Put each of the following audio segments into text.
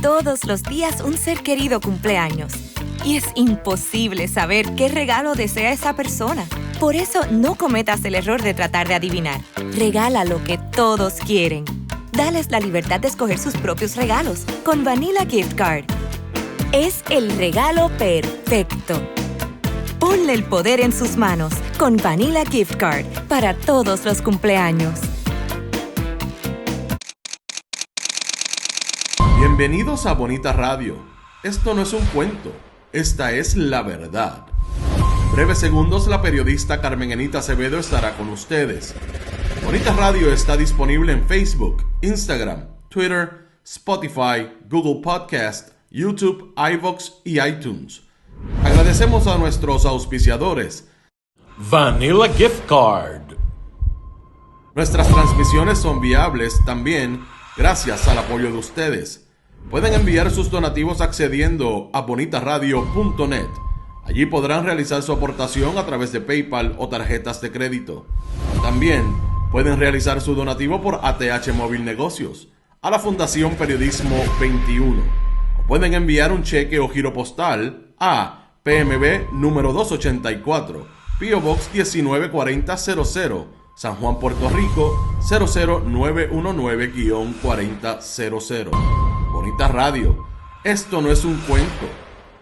Todos los días un ser querido cumpleaños. Y es imposible saber qué regalo desea esa persona. Por eso no cometas el error de tratar de adivinar. Regala lo que todos quieren. Dales la libertad de escoger sus propios regalos con Vanilla Gift Card. Es el regalo perfecto. Ponle el poder en sus manos con Vanilla Gift Card para todos los cumpleaños. Bienvenidos a Bonita Radio. Esto no es un cuento, esta es la verdad. En breves segundos, la periodista Carmen Enita Acevedo estará con ustedes. Bonita Radio está disponible en Facebook, Instagram, Twitter, Spotify, Google Podcast, YouTube, iVoox y iTunes. Agradecemos a nuestros auspiciadores. Vanilla Gift Card. Nuestras transmisiones son viables también gracias al apoyo de ustedes. Pueden enviar sus donativos accediendo a bonitaradio.net. Allí podrán realizar su aportación a través de PayPal o tarjetas de crédito. También pueden realizar su donativo por ATH Móvil Negocios a la Fundación Periodismo 21. O pueden enviar un cheque o giro postal a PMB número 284, P.O. Box 194000, San Juan, Puerto Rico 00919-4000. Bonita Radio, esto no es un cuento,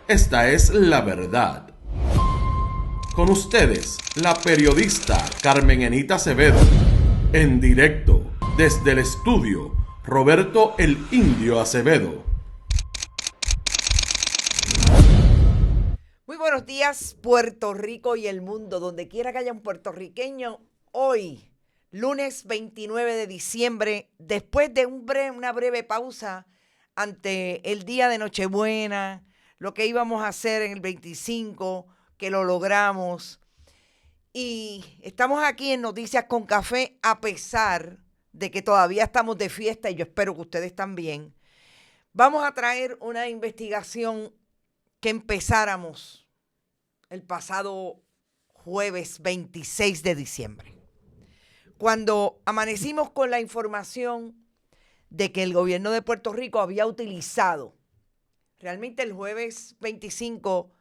esta es la verdad. Con ustedes, la periodista Carmen Enita Acevedo, en directo desde el estudio Roberto el Indio Acevedo. Muy buenos días, Puerto Rico y el mundo, donde quiera que haya un puertorriqueño. Hoy, lunes 29 de diciembre, después de una breve pausa ante el día de Nochebuena, lo que íbamos a hacer en el 25, que lo logramos. Y estamos aquí en Noticias con Café, a pesar de que todavía estamos de fiesta y yo espero que ustedes también. Vamos a traer una investigación que empezáramos el pasado jueves 26 de diciembre. Cuando amanecimos con la información de que el gobierno de Puerto Rico había utilizado, realmente el jueves 25,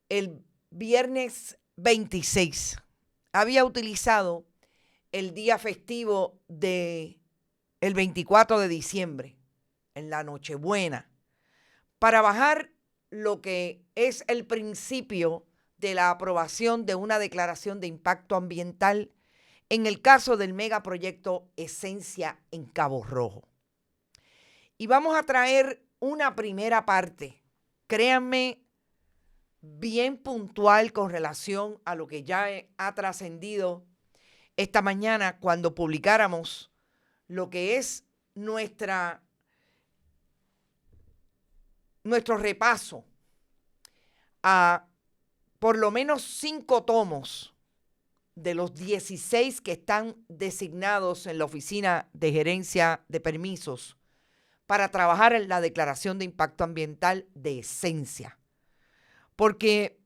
el viernes 26, había utilizado el día festivo del 24 de diciembre, en la Nochebuena, para bajar lo que es el principio de la aprobación de una declaración de impacto ambiental en el caso del megaproyecto Esencia en Cabo Rojo. Y vamos a traer una primera parte, créanme, bien puntual con relación a lo que ya ha trascendido esta mañana cuando publicáramos lo que es nuestro repaso a por lo menos 5 tomos de los 16 que están designados en la Oficina de Gerencia de Permisos para trabajar en la declaración de impacto ambiental de Esencia. Porque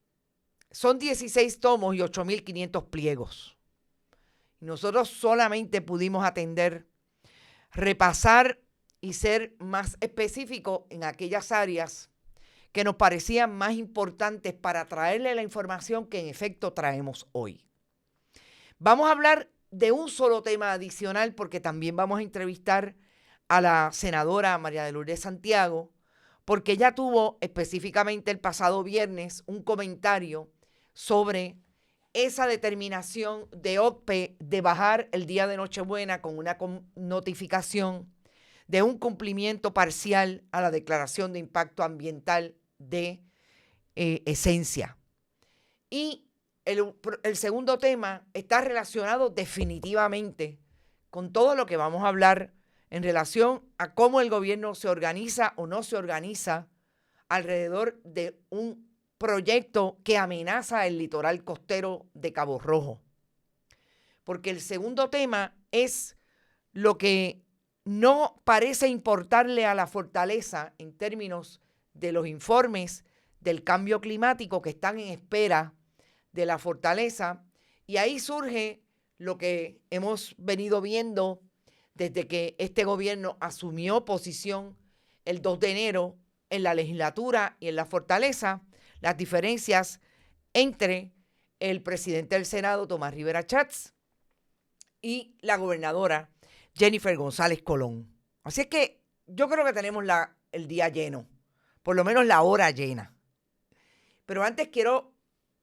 son 16 tomos y 8,500 pliegos. Nosotros solamente pudimos atender, repasar y ser más específicos en aquellas áreas que nos parecían más importantes para traerle la información que en efecto traemos hoy. Vamos a hablar de un solo tema adicional porque también vamos a entrevistar a la senadora María de Lourdes Santiago, porque ella tuvo específicamente el pasado viernes un comentario sobre esa determinación de OCPE de bajar el día de Nochebuena con una notificación de un cumplimiento parcial a la declaración de impacto ambiental de Esencia. Y el segundo tema está relacionado definitivamente con todo lo que vamos a hablar en relación a cómo el gobierno se organiza o no se organiza alrededor de un proyecto que amenaza el litoral costero de Cabo Rojo. Porque el segundo tema es lo que no parece importarle a la fortaleza en términos de los informes del cambio climático que están en espera de la fortaleza. Y ahí surge lo que hemos venido viendo desde que este gobierno asumió posición el 2 de enero en la legislatura y en la fortaleza las diferencias entre el presidente del Senado, Tomás Rivera Schatz, y la gobernadora Jennifer González Colón. Así es que yo creo que tenemos el día lleno, por lo menos la hora llena. Pero antes quiero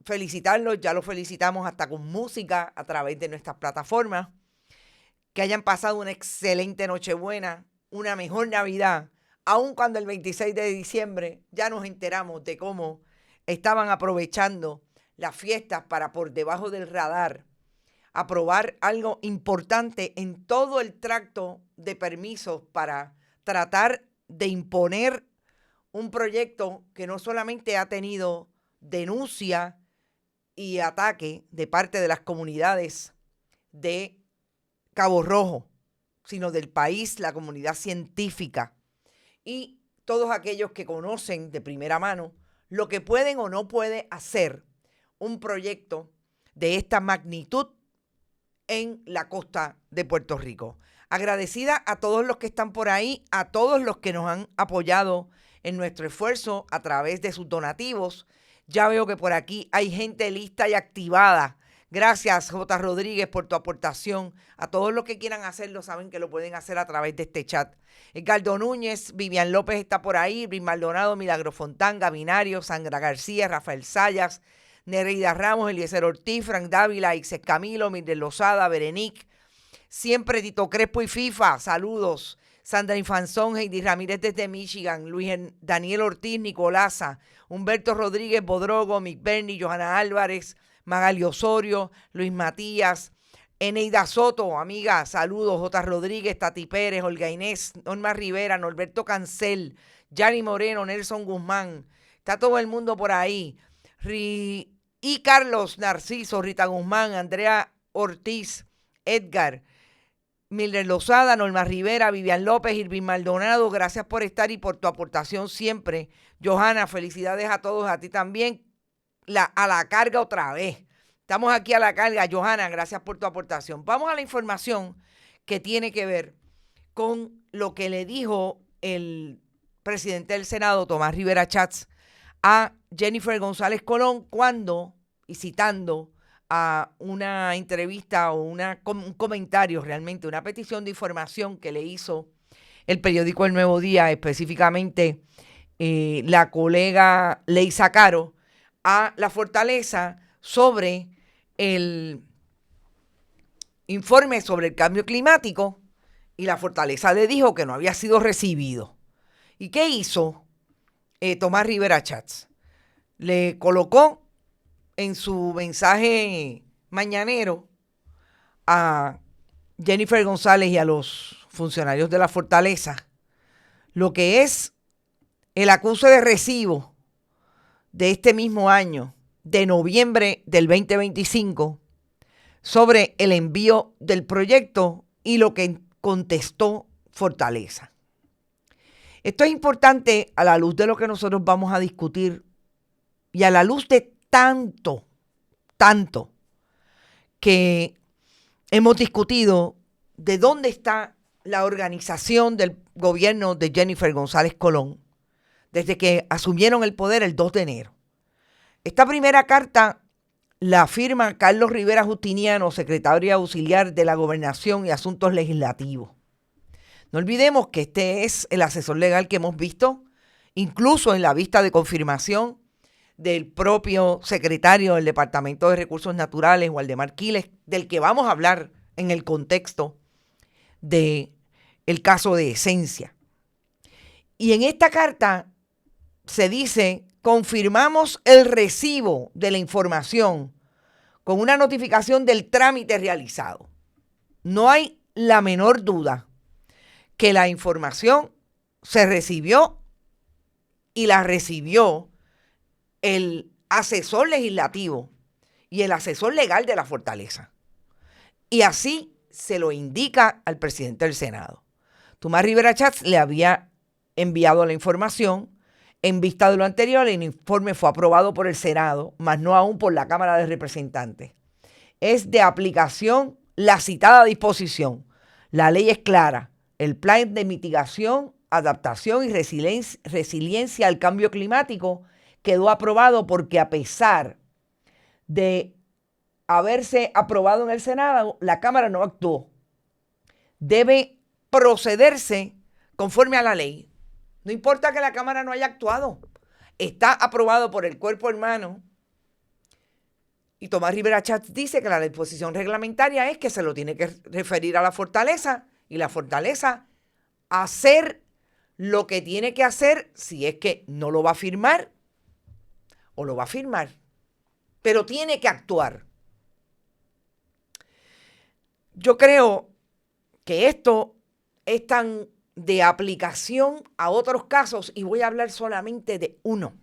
felicitarlos, ya los felicitamos hasta con música a través de nuestras plataformas, que hayan pasado una excelente Nochebuena, una mejor Navidad, aun cuando el 26 de diciembre ya nos enteramos de cómo estaban aprovechando las fiestas para por debajo del radar aprobar algo importante en todo el tracto de permisos para tratar de imponer un proyecto que no solamente ha tenido denuncia y ataque de parte de las comunidades de Cabo Rojo, sino del país, la comunidad científica y todos aquellos que conocen de primera mano lo que pueden o no puede hacer un proyecto de esta magnitud en la costa de Puerto Rico. Agradecida a todos los que están por ahí, a todos los que nos han apoyado en nuestro esfuerzo a través de sus donativos. Ya veo que por aquí hay gente lista y activada. Gracias, J. Rodríguez, por tu aportación. A todos los que quieran hacerlo, saben que lo pueden hacer a través de este chat. Edgardo Núñez, Vivian López está por ahí, Brin Maldonado, Milagro Fontán, Gabinario, Sandra García, Rafael Sayas, Nereida Ramos, Eliezer Ortiz, Frank Dávila, Ixes Camilo, Mildred Lozada, Berenic, siempre Tito Crespo y FIFA, saludos. Sandra Infanzón, Heidi Ramírez desde Michigan, Luis Daniel Ortiz, Nicolasa, Humberto Rodríguez Bodrogo, Mick Berni, Johanna Álvarez, Magali Osorio, Luis Matías, Eneida Soto, amiga, saludos, J. Rodríguez, Tati Pérez, Olga Inés, Norma Rivera, Norberto Cancel, Yanni Moreno, Nelson Guzmán, está todo el mundo por ahí. Y Carlos Narciso, Rita Guzmán, Andrea Ortiz, Edgar, Mildred Lozada, Norma Rivera, Vivian López, Irvin Maldonado, gracias por estar y por tu aportación siempre. Johanna, felicidades a todos, a ti también. A la carga otra vez. Estamos aquí a la carga. Johanna, gracias por tu aportación. Vamos a la información que tiene que ver con lo que le dijo el presidente del Senado, Tomás Rivera Schatz, a Jennifer González Colón cuando, y citando a una entrevista o un comentario realmente, una petición de información que le hizo el periódico El Nuevo Día, específicamente la colega Leisa Caro, a la Fortaleza sobre el informe sobre el cambio climático, y la Fortaleza le dijo que no había sido recibido. ¿Y qué hizo Tomás Rivera Schatz? Le colocó en su mensaje mañanero a Jennifer González y a los funcionarios de la Fortaleza lo que es el acuse de recibo de este mismo año, de noviembre del 2025, sobre el envío del proyecto y lo que contestó Fortaleza. Esto es importante a la luz de lo que nosotros vamos a discutir y a la luz de tanto que hemos discutido de dónde está la organización del gobierno de Jennifer González Colón desde que asumieron el poder el 2 de enero. Esta primera carta la firma Carlos Rivera Justiniano, secretario auxiliar de la Gobernación y Asuntos Legislativos. No olvidemos que este es el asesor legal que hemos visto, incluso en la vista de confirmación del propio secretario del Departamento de Recursos Naturales, Waldemar Quiles, del que vamos a hablar en el contexto del caso de Esencia. Y en esta carta se dice: confirmamos el recibo de la información con una notificación del trámite realizado. No hay la menor duda que la información se recibió y la recibió el asesor legislativo y el asesor legal de la Fortaleza. Y así se lo indica al presidente del Senado. Tomás Rivera Schatz le había enviado la información. En vista de lo anterior, el informe fue aprobado por el Senado, mas no aún por la Cámara de Representantes. Es de aplicación la citada disposición. La ley es clara. El plan de mitigación adaptación y resiliencia al cambio climático quedó aprobado porque a pesar de haberse aprobado en el Senado, la Cámara no actuó. Debe procederse conforme a la ley. No importa que la Cámara no haya actuado. Está aprobado por el cuerpo hermano. Y Tomás Rivera Schatz dice que la disposición reglamentaria es que se lo tiene que referir a la fortaleza y la fortaleza hacer lo que tiene que hacer si es que no lo va a firmar o lo va a firmar. Pero tiene que actuar. Yo creo que esto es tan de aplicación a otros casos y voy a hablar solamente de uno.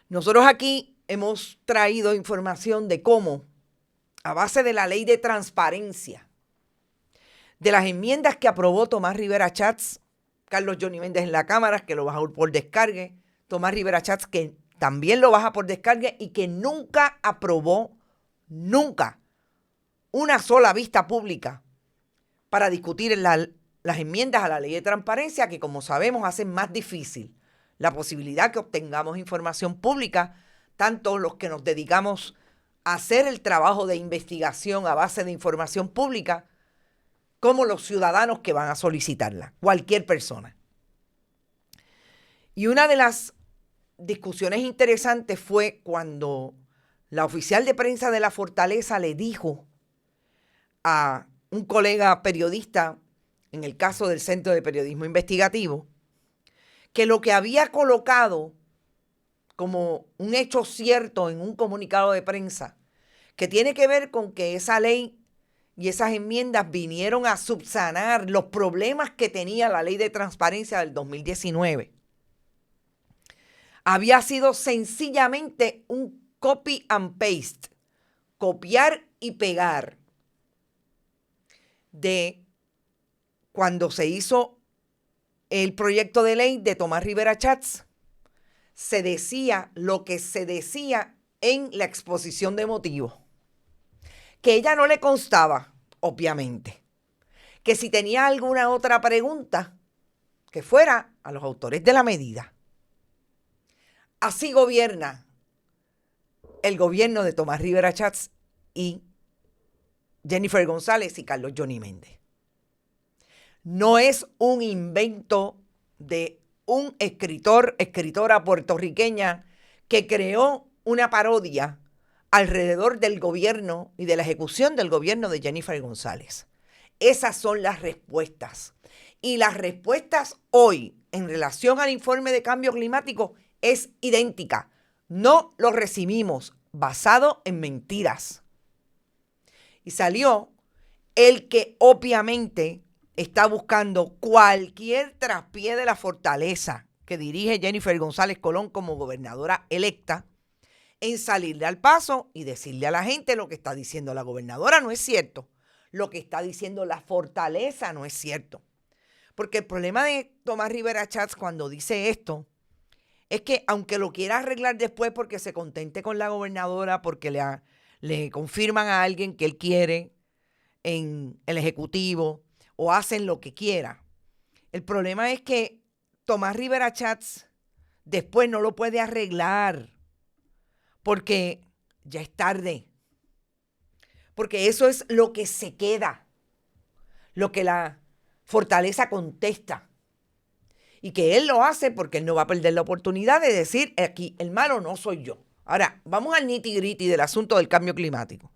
Nosotros aquí hemos traído información de cómo, a base de la ley de transparencia, de las enmiendas que aprobó Tomás Rivera Schatz, Carlos Johnny Méndez en la Cámara, que lo bajó por descargue, Tomás Rivera Schatz, que también lo baja por descargue y que nunca aprobó, nunca, una sola vista pública para discutir las enmiendas a la ley de transparencia, que como sabemos hacen más difícil la posibilidad que obtengamos información pública, tanto los que nos dedicamos a hacer el trabajo de investigación a base de información pública, como los ciudadanos que van a solicitarla, cualquier persona. Y una de las discusiones interesantes fue cuando la oficial de prensa de la Fortaleza le dijo a un colega periodista, en el caso del Centro de Periodismo Investigativo, que lo que había colocado como un hecho cierto en un comunicado de prensa, que tiene que ver con que esa ley y esas enmiendas vinieron a subsanar los problemas que tenía la ley de transparencia del 2019. Había sido sencillamente un copy and paste, copiar y pegar de cuando se hizo el proyecto de ley de Tomás Rivera Schatz. Se decía lo que se decía en la exposición de motivos, que ella no le constaba, obviamente, que si tenía alguna otra pregunta, que fuera a los autores de la medida. Así gobierna el gobierno de Tomás Rivera Schatz y Jennifer González y Carlos Johnny Méndez. No es un invento de un escritora puertorriqueña que creó una parodia alrededor del gobierno y de la ejecución del gobierno de Jennifer González. Esas son las respuestas. Y las respuestas hoy en relación al informe de cambio climático es idéntica. No lo recibimos basado en mentiras. Y salió el que obviamente está buscando cualquier traspié de la fortaleza que dirige Jennifer González Colón como gobernadora electa, en salirle al paso y decirle a la gente lo que está diciendo la gobernadora no es cierto. Lo que está diciendo la fortaleza no es cierto. Porque el problema de Tomás Rivera Schatz cuando dice esto es que aunque lo quiera arreglar después porque se contente con la gobernadora, porque le confirman a alguien que él quiere en el Ejecutivo o hacen lo que quiera, el problema es que Tomás Rivera Schatz después no lo puede arreglar porque ya es tarde. Porque eso es lo que se queda, lo que la fortaleza contesta. Y que él lo hace porque él no va a perder la oportunidad de decir, aquí el malo no soy yo. Ahora, vamos al nitty-gritty del asunto del cambio climático.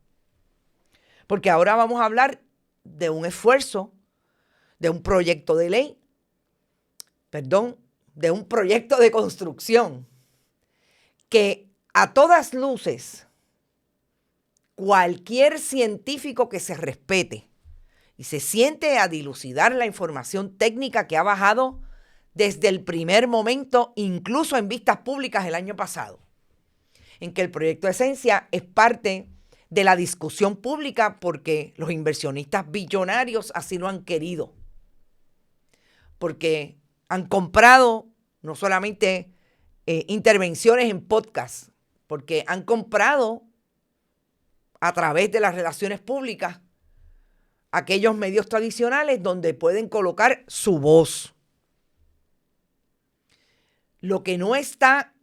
Porque ahora vamos a hablar de un esfuerzo, de un proyecto de ley, de un proyecto de construcción que a todas luces cualquier científico que se respete y se siente a dilucidar la información técnica que ha bajado desde el primer momento, incluso en vistas públicas el año pasado, en que el proyecto Esencia es parte de la discusión pública porque los inversionistas billonarios así lo han querido. Porque han comprado no solamente intervenciones en podcast, porque han comprado a través de las relaciones públicas aquellos medios tradicionales donde pueden colocar su voz. Lo que no está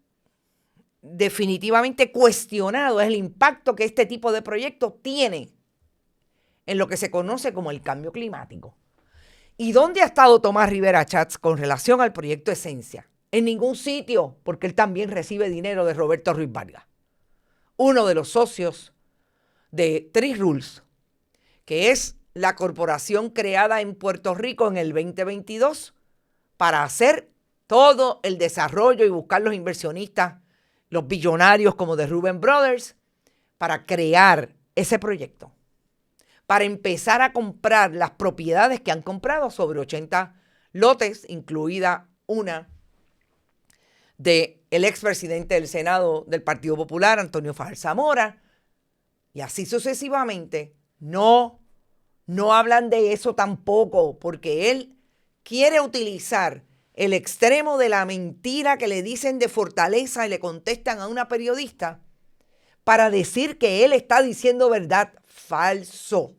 definitivamente cuestionado es el impacto que este tipo de proyectos tiene en lo que se conoce como el cambio climático. ¿Y dónde ha estado Tomás Rivera Chats con relación al proyecto Esencia? En ningún sitio, porque él también recibe dinero de Roberto Ruiz Vargas, uno de los socios de Three Rules, que es la corporación creada en Puerto Rico en el 2022 para hacer todo el desarrollo y buscar los inversionistas, los billonarios como de Rubén Brothers, para crear ese proyecto, para empezar a comprar las propiedades que han comprado, sobre 80 lotes, incluida una del expresidente del Senado del Partido Popular, Antonio Fajardo Zamora, y así sucesivamente. No hablan de eso tampoco, porque él quiere utilizar el extremo de la mentira que le dicen de Fortaleza y le contestan a una periodista para decir que él está diciendo verdad. Falso.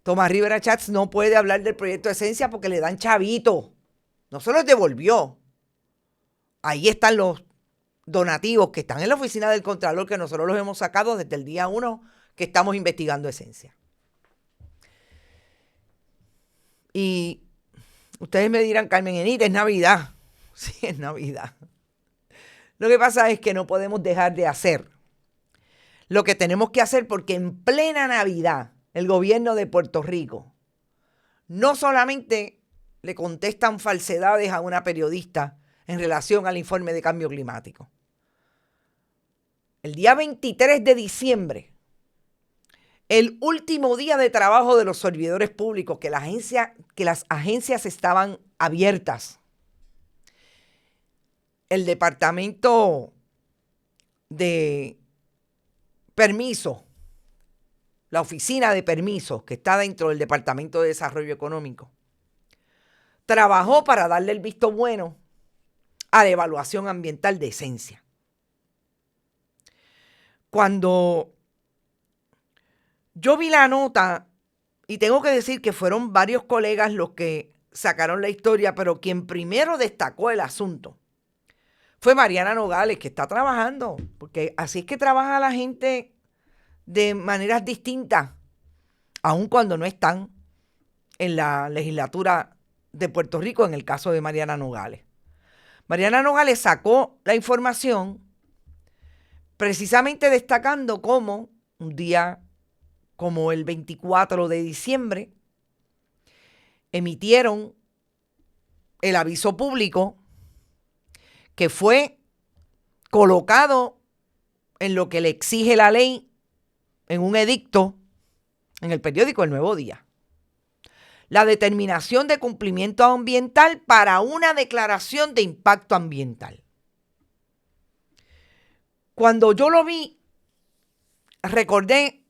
Tomás Rivera Chats no puede hablar del proyecto Esencia porque le dan chavito. No se los devolvió. Ahí están los donativos que están en la oficina del Contralor, que nosotros los hemos sacado desde el día 1 que estamos investigando Esencia. Y ustedes me dirán, Carmen Enita, es Navidad. Sí, es Navidad. Lo que pasa es que no podemos dejar de hacer lo que tenemos que hacer, porque en plena Navidad el gobierno de Puerto Rico no solamente le contestan falsedades a una periodista en relación al informe de cambio climático. El día 23 de diciembre, el último día de trabajo de los servidores públicos, que las agencias estaban abiertas, el Departamento de Permiso, la Oficina de Permisos, que está dentro del Departamento de Desarrollo Económico, trabajó para darle el visto bueno a la evaluación ambiental de Esencia. Cuando yo vi la nota, y tengo que decir que fueron varios colegas los que sacaron la historia, pero quien primero destacó el asunto fue Mariana Nogales, que está trabajando, porque así es que trabaja la gente de maneras distintas, aun cuando no están en la legislatura de Puerto Rico, en el caso de Mariana Nogales. Mariana Nogales sacó la información precisamente destacando cómo un día como el 24 de diciembre emitieron el aviso público que fue colocado en lo que le exige la ley en un edicto en el periódico El Nuevo Día. La determinación de cumplimiento ambiental para una declaración de impacto ambiental. Cuando yo lo vi, recordé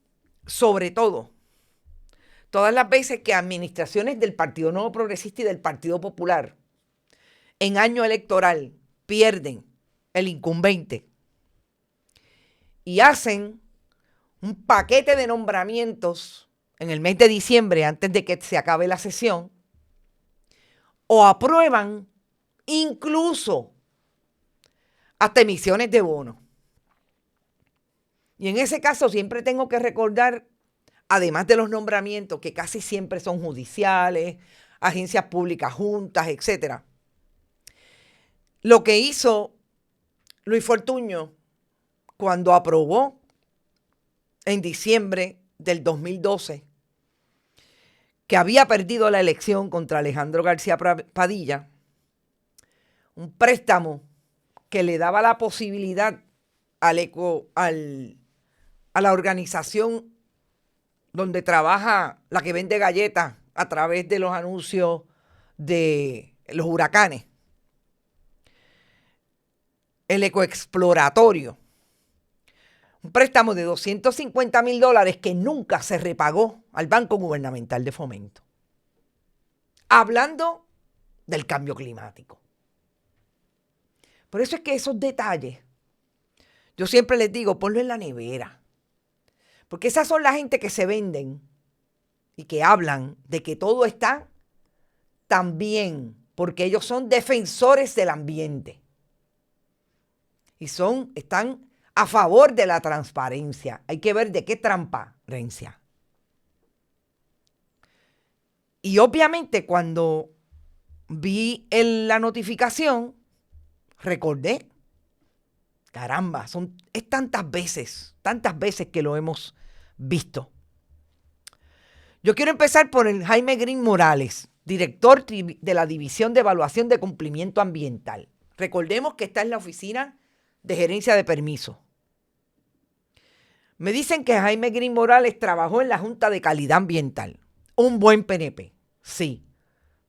sobre todo todas las veces que administraciones del Partido Nuevo Progresista y del Partido Popular en año electoral pierden el incumbente y hacen un paquete de nombramientos en el mes de diciembre antes de que se acabe la sesión, o aprueban incluso hasta emisiones de bonos. Y en ese caso siempre tengo que recordar, además de los nombramientos, que casi siempre son judiciales, agencias públicas, juntas, etc. Lo que hizo Luis Fortuño cuando aprobó en diciembre del 2012 que había perdido la elección contra Alejandro García Padilla, un préstamo que le daba la posibilidad a la organización donde trabaja la que vende galletas a través de los anuncios de los huracanes, el ecoexploratorio, un préstamo de $250,000 que nunca se repagó al Banco Gubernamental de Fomento. Hablando del cambio climático. Por eso es que esos detalles, yo siempre les digo, ponlo en la nevera. Porque esas son la gente que se venden y que hablan de que todo está tan bien porque ellos son defensores del ambiente y están a favor de la transparencia. Hay que ver de qué transparencia. Y obviamente cuando vi la notificación, recordé, caramba, es tantas veces que lo hemos visto. Yo quiero empezar por el Jaime Green Morales, director de la División de Evaluación de Cumplimiento Ambiental. Recordemos que está en la Oficina de Gerencia de Permisos. Me dicen que Jaime Green Morales trabajó en la Junta de Calidad Ambiental. Un buen PNP, sí.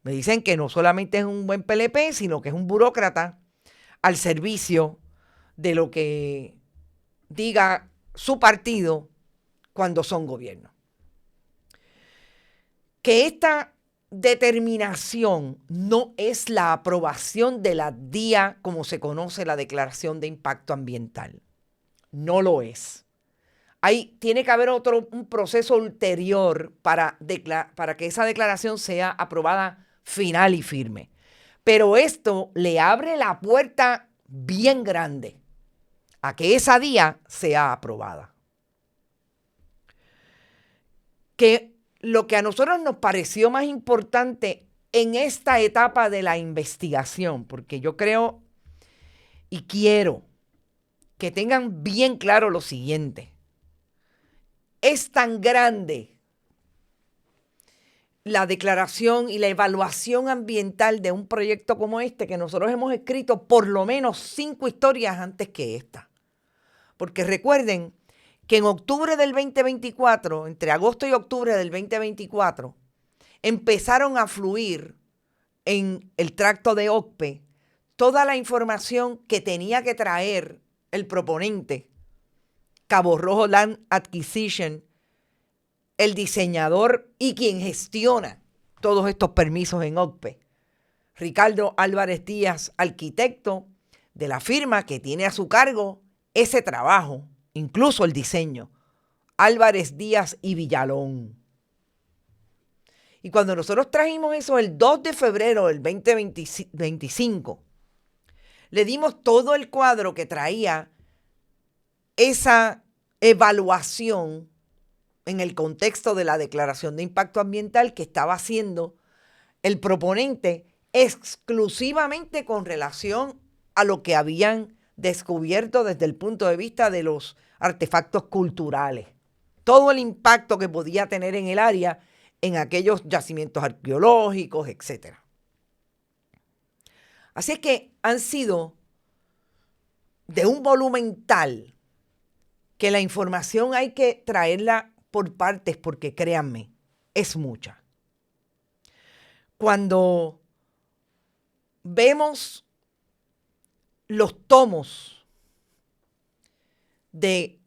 Me dicen que no solamente es un buen PNP, sino que es un burócrata al servicio de lo que diga su partido cuando son gobierno. Que esta determinación no es la aprobación de la DIA como se conoce la Declaración de Impacto Ambiental. No lo es. Tiene que haber un proceso ulterior para que esa declaración sea aprobada final y firme. Pero esto le abre la puerta bien grande a que esa DIA sea aprobada. Que lo que a nosotros nos pareció más importante en esta etapa de la investigación, porque yo creo y quiero que tengan bien claro lo siguiente. Es tan grande la declaración y la evaluación ambiental de un proyecto como este que nosotros hemos escrito por lo menos 5 historias antes que esta. Porque recuerden que en octubre del 2024, entre agosto y octubre del 2024, empezaron a fluir en el tracto de OCPE toda la información que tenía que traer el proponente, Cabo Rojo Land Acquisition, el diseñador y quien gestiona todos estos permisos en OCPE, Ricardo Álvarez Díaz, arquitecto de la firma que tiene a su cargo ese trabajo, incluso el diseño, Álvarez Díaz y Villalón. Y cuando nosotros trajimos eso el 2 de febrero del 2025, le dimos todo el cuadro que traía esa evaluación en el contexto de la Declaración de Impacto Ambiental que estaba haciendo el proponente exclusivamente con relación a lo que habían descubierto desde el punto de vista de los artefactos culturales. Todo el impacto que podía tener en el área, en aquellos yacimientos arqueológicos, etc. Así es que han sido de un volumen tal que la información hay que traerla por partes porque créanme, es mucha. Cuando vemos los tomos de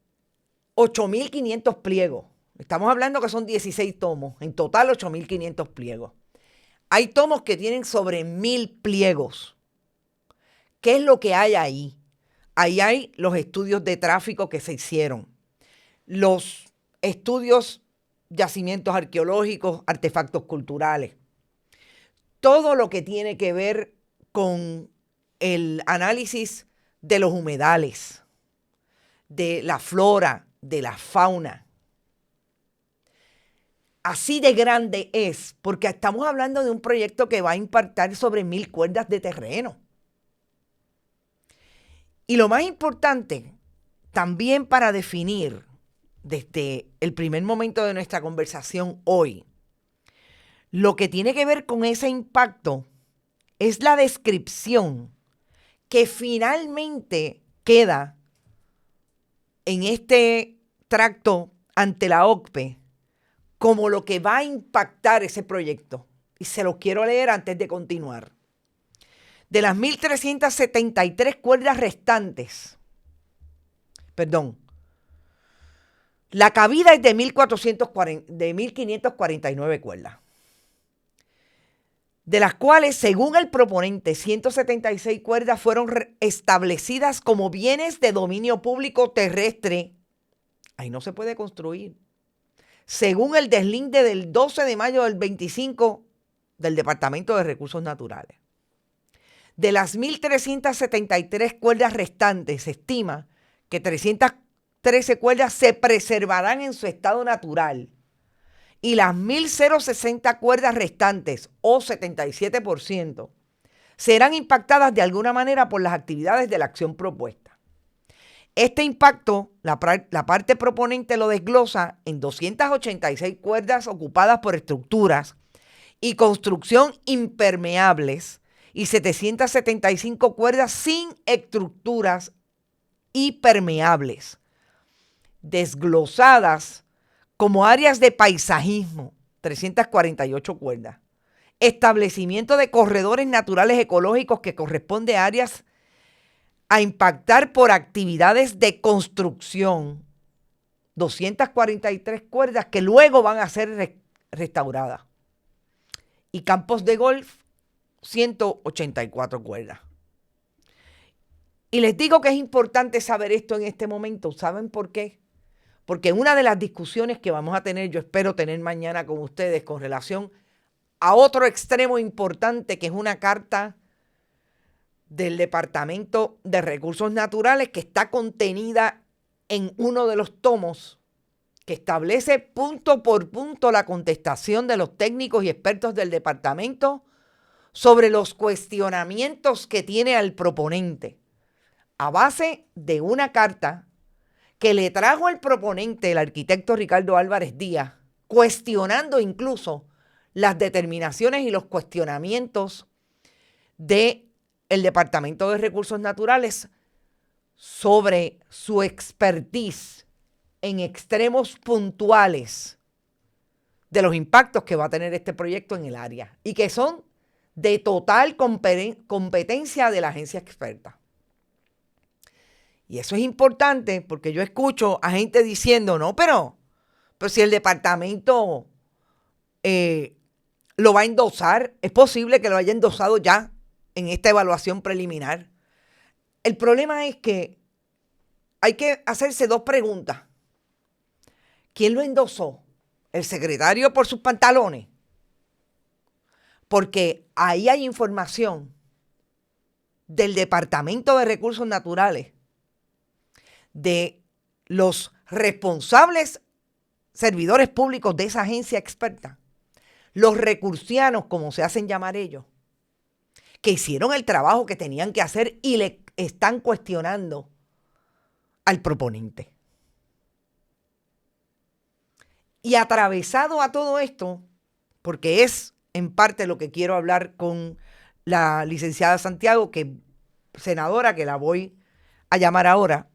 8.500 pliegos, estamos hablando que son 16 tomos, en total 8.500 pliegos. Hay tomos que tienen sobre 1.000 pliegos. ¿Qué es lo que hay ahí? Ahí hay los estudios de tráfico que se hicieron, los estudios, yacimientos arqueológicos, artefactos culturales, todo lo que tiene que ver con el análisis de los humedales, de la flora, de la fauna. Así de grande es, porque estamos hablando de un proyecto que va a impactar sobre 1.000 cuerdas de terreno. Y lo más importante, también para definir desde el primer momento de nuestra conversación hoy, lo que tiene que ver con ese impacto es la descripción que finalmente queda en este tracto ante la OCPE como lo que va a impactar ese proyecto. Y se los quiero leer antes de continuar. De las 1.373 cuerdas restantes, la cabida es de 1.549 cuerdas, de las cuales, según el proponente, 176 cuerdas fueron establecidas como bienes de dominio público terrestre. Ahí no se puede construir. Según el deslinde del 12 de mayo del 25 del Departamento de Recursos Naturales. De las 1.373 cuerdas restantes, se estima que 313 cuerdas se preservarán en su estado natural y las 1.060 cuerdas restantes, o 77%, serán impactadas de alguna manera por las actividades de la acción propuesta. Este impacto, la parte proponente lo desglosa en 286 cuerdas ocupadas por estructuras y construcción impermeables y 775 cuerdas sin estructuras y permeables, desglosadas como áreas de paisajismo, 348 cuerdas, establecimiento de corredores naturales ecológicos que corresponde a áreas a impactar por actividades de construcción, 243 cuerdas que luego van a ser restauradas, y campos de golf, 184 cuerdas. Y les digo que es importante saber esto en este momento. ¿Saben por qué? Porque una de las discusiones que vamos a tener, yo espero tener mañana con ustedes con relación a otro extremo importante, que es una carta del Departamento de Recursos Naturales que está contenida en uno de los tomos, que establece punto por punto la contestación de los técnicos y expertos del departamento sobre los cuestionamientos que tiene al proponente, a base de una carta que le trajo el proponente, el arquitecto Ricardo Álvarez Díaz, cuestionando incluso las determinaciones y los cuestionamientos del Departamento de Recursos Naturales sobre su expertise en extremos puntuales de los impactos que va a tener este proyecto en el área y que son de total competencia de la agencia experta. Y eso es importante porque yo escucho a gente diciendo, no, pero si el departamento lo va a endosar, es posible que lo haya endosado ya en esta evaluación preliminar. El problema es que hay que hacerse dos preguntas. ¿Quién lo endosó? ¿El secretario por sus pantalones? Porque ahí hay información del Departamento de Recursos Naturales, de los responsables servidores públicos de esa agencia experta, los recursianos, como se hacen llamar ellos, que hicieron el trabajo que tenían que hacer y le están cuestionando al proponente. Y atravesado a todo esto, porque es en parte lo que quiero hablar con la licenciada Santiago, que senadora, que la voy a llamar ahora,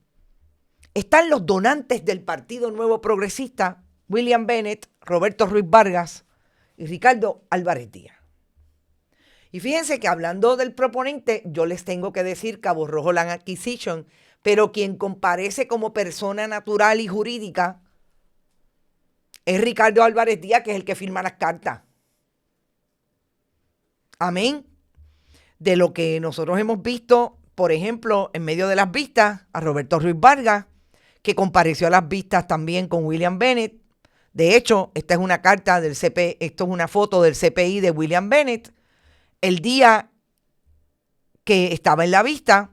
están los donantes del Partido Nuevo Progresista, William Bennett, Roberto Ruiz Vargas y Ricardo Álvarez Díaz. Y fíjense que hablando del proponente, yo les tengo que decir Cabo Rojo Land Acquisition, pero quien comparece como persona natural y jurídica es Ricardo Álvarez Díaz, que es el que firma las cartas. Amén. De lo que nosotros hemos visto, por ejemplo, en medio de las vistas, a Roberto Ruiz Vargas, que compareció a las vistas también con William Bennett. De hecho, esta es una carta del CPI, esto es una foto del CPI de William Bennett, el día que estaba en la vista,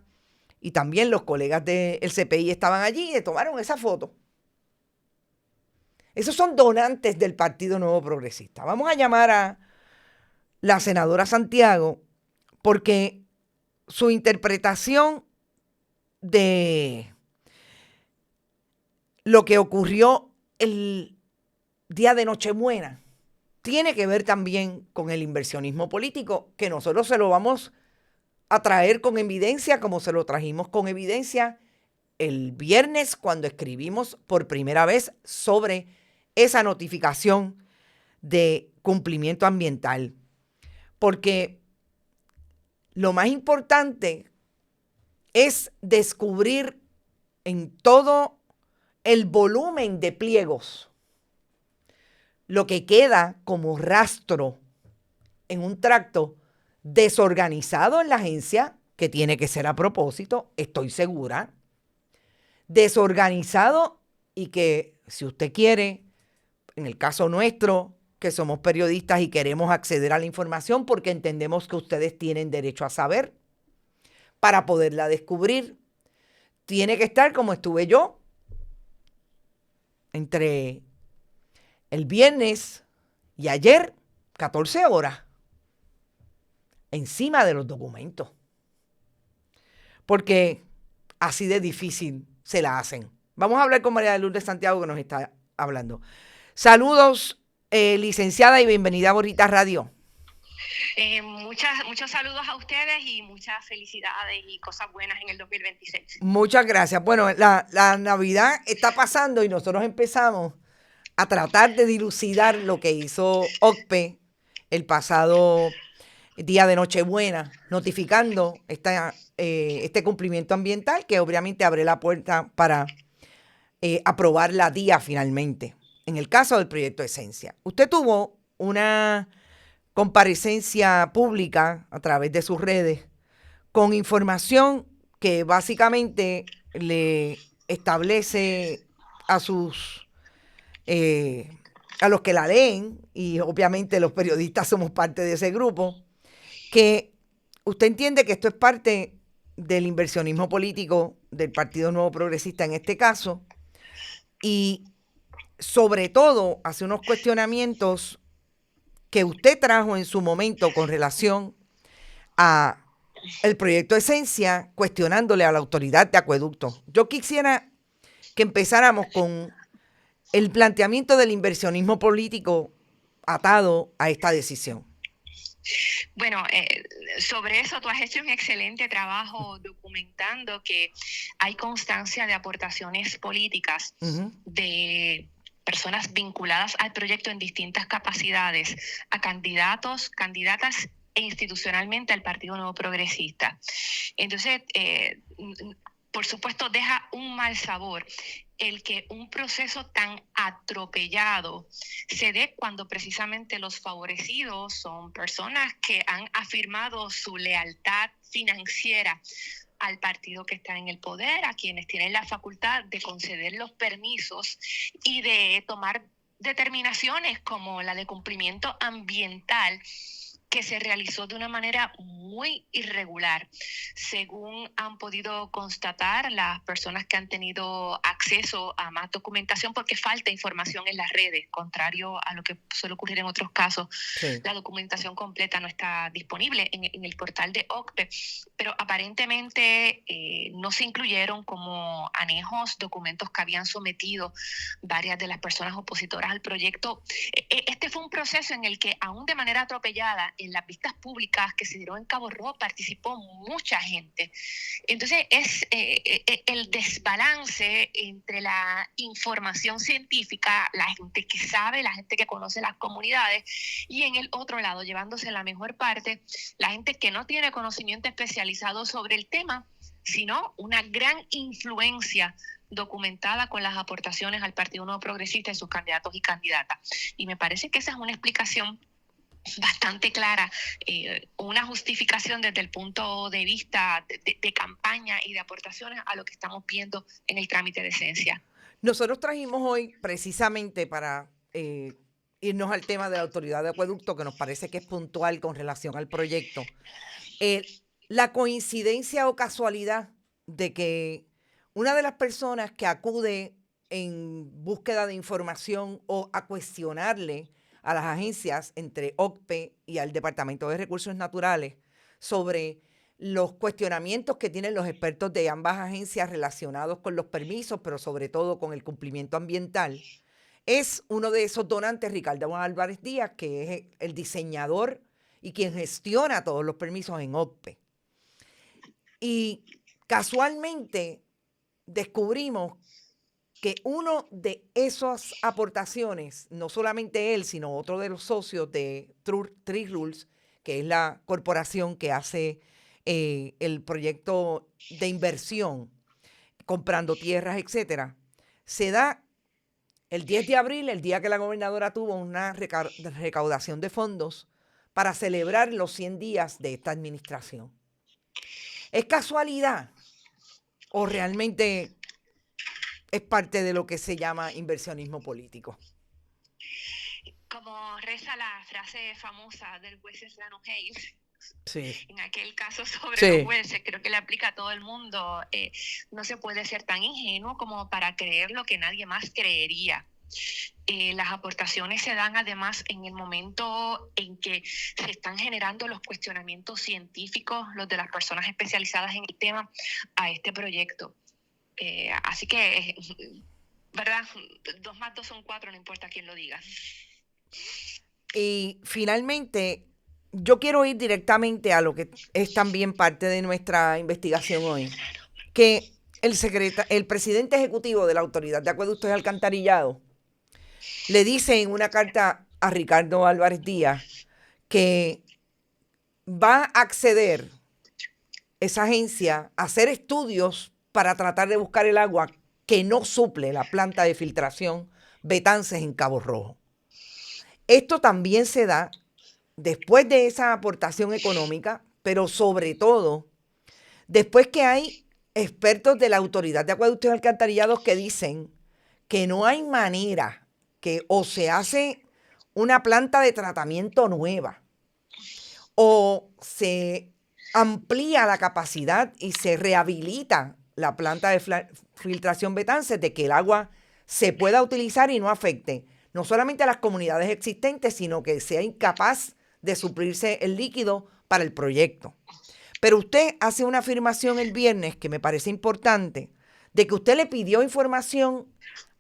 y también los colegas del CPI estaban allí y tomaron esa foto. Esos son donantes del Partido Nuevo Progresista. Vamos a llamar a la senadora Santiago porque su interpretación de lo que ocurrió el día de Nochebuena tiene que ver también con el inversionismo político, que nosotros se lo vamos a traer con evidencia, como se lo trajimos con evidencia el viernes cuando escribimos por primera vez sobre esa notificación de cumplimiento ambiental. Porque lo más importante es descubrir en todo el volumen de pliegos lo que queda como rastro en un tracto desorganizado en la agencia, que tiene que ser a propósito, estoy segura, desorganizado y que, si usted quiere, en el caso nuestro, que somos periodistas y queremos acceder a la información porque entendemos que ustedes tienen derecho a saber, para poderla descubrir. Tiene que estar como estuve yo entre el viernes y ayer, 14 horas, encima de los documentos. Porque así de difícil se la hacen. Vamos a hablar con María de Lourdes Santiago, que nos está hablando. Saludos, licenciada, y bienvenida a Bonita Radio. Muchos saludos a ustedes y muchas felicidades y cosas buenas en el 2026. Muchas gracias. Bueno, la Navidad está pasando y nosotros empezamos a tratar de dilucidar lo que hizo OCPE el pasado día de Nochebuena, notificando este cumplimiento ambiental que obviamente abre la puerta para aprobar la DIA finalmente, en el caso del proyecto Esencia. Usted tuvo una comparecencia pública a través de sus redes con información que básicamente le establece a los que la leen, y obviamente los periodistas somos parte de ese grupo, que usted entiende que esto es parte del inversionismo político del Partido Nuevo Progresista en este caso, y sobre todo hace unos cuestionamientos que usted trajo en su momento con relación a el proyecto Esencia, cuestionándole a la autoridad de acueducto. Yo quisiera que empezáramos con el planteamiento del inversionismo político atado a esta decisión. Bueno, sobre eso tú has hecho un excelente trabajo documentando que hay constancia de aportaciones políticas de personas vinculadas al proyecto en distintas capacidades, a candidatos, candidatas e institucionalmente al Partido Nuevo Progresista. Entonces, por supuesto, deja un mal sabor el que un proceso tan atropellado se dé cuando precisamente los favorecidos son personas que han afirmado su lealtad financiera al partido que está en el poder, a quienes tienen la facultad de conceder los permisos y de tomar determinaciones como la de cumplimiento ambiental, que se realizó de una manera muy irregular, según han podido constatar las personas que han tenido acceso a más documentación, porque falta información en las redes, contrario a lo que suele ocurrir en otros casos. Sí. La documentación completa no está disponible en el portal de OCPE, pero aparentemente no se incluyeron como anejos documentos que habían sometido varias de las personas opositoras al proyecto. Este fue un proceso en el que, aún de manera atropellada, en las vistas públicas que se dieron en Cabo Rojo participó mucha gente. Entonces es el desbalance entre la información científica, la gente que sabe, la gente que conoce las comunidades, y en el otro lado, llevándose la mejor parte, la gente que no tiene conocimiento especializado sobre el tema, sino una gran influencia documentada con las aportaciones al Partido Nuevo Progresista y sus candidatos y candidatas. Y me parece que esa es una explicación bastante clara, una justificación desde el punto de vista de campaña y de aportaciones a lo que estamos viendo en el trámite de Esencia. Nosotros trajimos hoy precisamente para irnos al tema de la autoridad de acueducto, que nos parece que es puntual con relación al proyecto. La coincidencia o casualidad de que una de las personas que acude en búsqueda de información o a cuestionarle a las agencias, entre OCPE y al Departamento de Recursos Naturales, sobre los cuestionamientos que tienen los expertos de ambas agencias relacionados con los permisos, pero sobre todo con el cumplimiento ambiental, es uno de esos donantes, Ricardo Álvarez Díaz, que es el diseñador y quien gestiona todos los permisos en OCPE. Y casualmente descubrimos que uno de esas aportaciones, no solamente él, sino otro de los socios de Tree Rules, que es la corporación que hace el proyecto de inversión, comprando tierras, etcétera, se da el 10 de abril, el día que la gobernadora tuvo una recaudación de fondos para celebrar los 100 días de esta administración. ¿Es casualidad o realmente es parte de lo que se llama inversionismo político? Como reza la frase famosa del juez Serrano Hayes, Sí. En aquel caso sobre Sí. los jueces, creo que le aplica a todo el mundo. No se puede ser tan ingenuo como para creer lo que nadie más creería. Las aportaciones se dan además en el momento en que se están generando los cuestionamientos científicos, los de las personas especializadas en el tema, a este proyecto. Así que, ¿verdad? 2 más 2 son 4, no importa quién lo diga. Y finalmente, yo quiero ir directamente a lo que es también parte de nuestra investigación hoy, que el presidente ejecutivo de la Autoridad de Acueductos y Alcantarillado le dice en una carta a Ricardo Álvarez Díaz que va a acceder esa agencia a hacer estudios para tratar de buscar el agua que no suple la planta de filtración Betances en Cabo Rojo. Esto también se da después de esa aportación económica, pero sobre todo después que hay expertos de la Autoridad de Acueductos y Alcantarillados que dicen que no hay manera que o se hace una planta de tratamiento nueva o se amplía la capacidad y se rehabilita la planta de filtración Betances de que el agua se pueda utilizar y no afecte no solamente a las comunidades existentes, sino que sea incapaz de suplirse el líquido para el proyecto. Pero usted hace una afirmación el viernes que me parece importante, de que usted le pidió información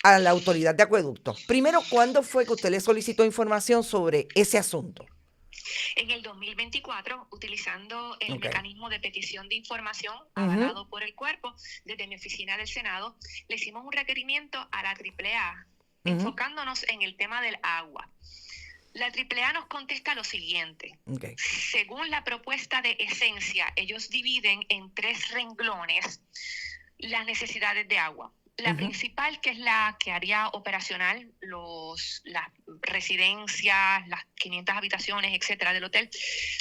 a la Autoridad de Acueductos. Primero, ¿cuándo fue que usted le solicitó información sobre ese asunto? En el 2024, utilizando el mecanismo de petición de información Ujú. avalado por el cuerpo, desde mi oficina del Senado, le hicimos un requerimiento a la AAA, enfocándonos en el tema del agua. La AAA nos contesta lo siguiente. Okay. Según la propuesta de Esencia, ellos dividen en 3 renglones las necesidades de agua. La principal, que es la que haría operacional las residencias, las 500 habitaciones, etcétera, del hotel,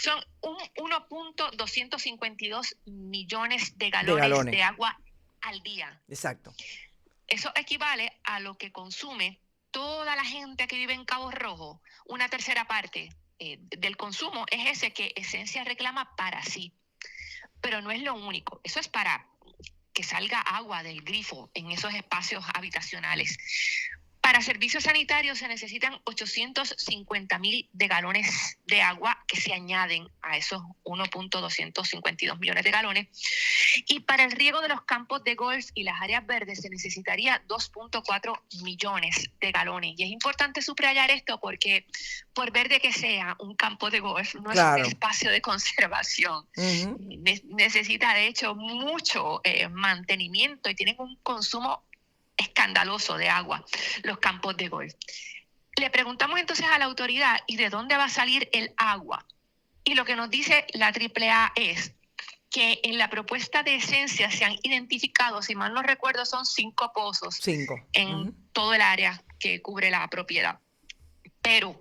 son 1.252 millones de galones de agua al día. Exacto. Eso equivale a lo que consume toda la gente que vive en Cabo Rojo. Una tercera parte del consumo es ese que Esencia reclama para sí. Pero no es lo único. Eso es para que salga agua del grifo en esos espacios habitacionales. Para servicios sanitarios se necesitan 850,000 de galones de agua que se añaden a esos 1.252 millones de galones. Y para el riego de los campos de golf y las áreas verdes se necesitaría 2.4 millones de galones. Y es importante subrayar esto porque, por verde que sea, un campo de golf no es un espacio de conservación. Necesita, de hecho, mucho mantenimiento y tienen un consumo escandaloso de agua, los campos de golf. Le preguntamos entonces a la autoridad, ¿y de dónde va a salir el agua? Y lo que nos dice la AAA es que en la propuesta de Esencia se han identificado, si mal no recuerdo, son 5 pozos en todo el área que cubre la propiedad. Pero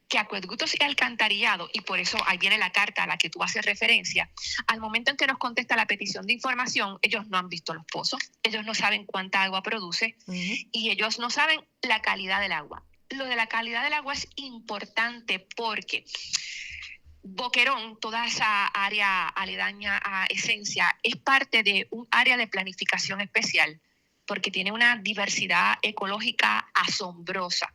que Acueductos y Alcantarillado, y por eso ahí viene la carta a la que tú haces referencia, al momento en que nos contesta la petición de información, ellos no han visto los pozos, ellos no saben cuánta agua produce y ellos no saben la calidad del agua. Lo de la calidad del agua es importante porque Boquerón, toda esa área aledaña a Esencia, es parte de un área de planificación especial porque tiene una diversidad ecológica asombrosa.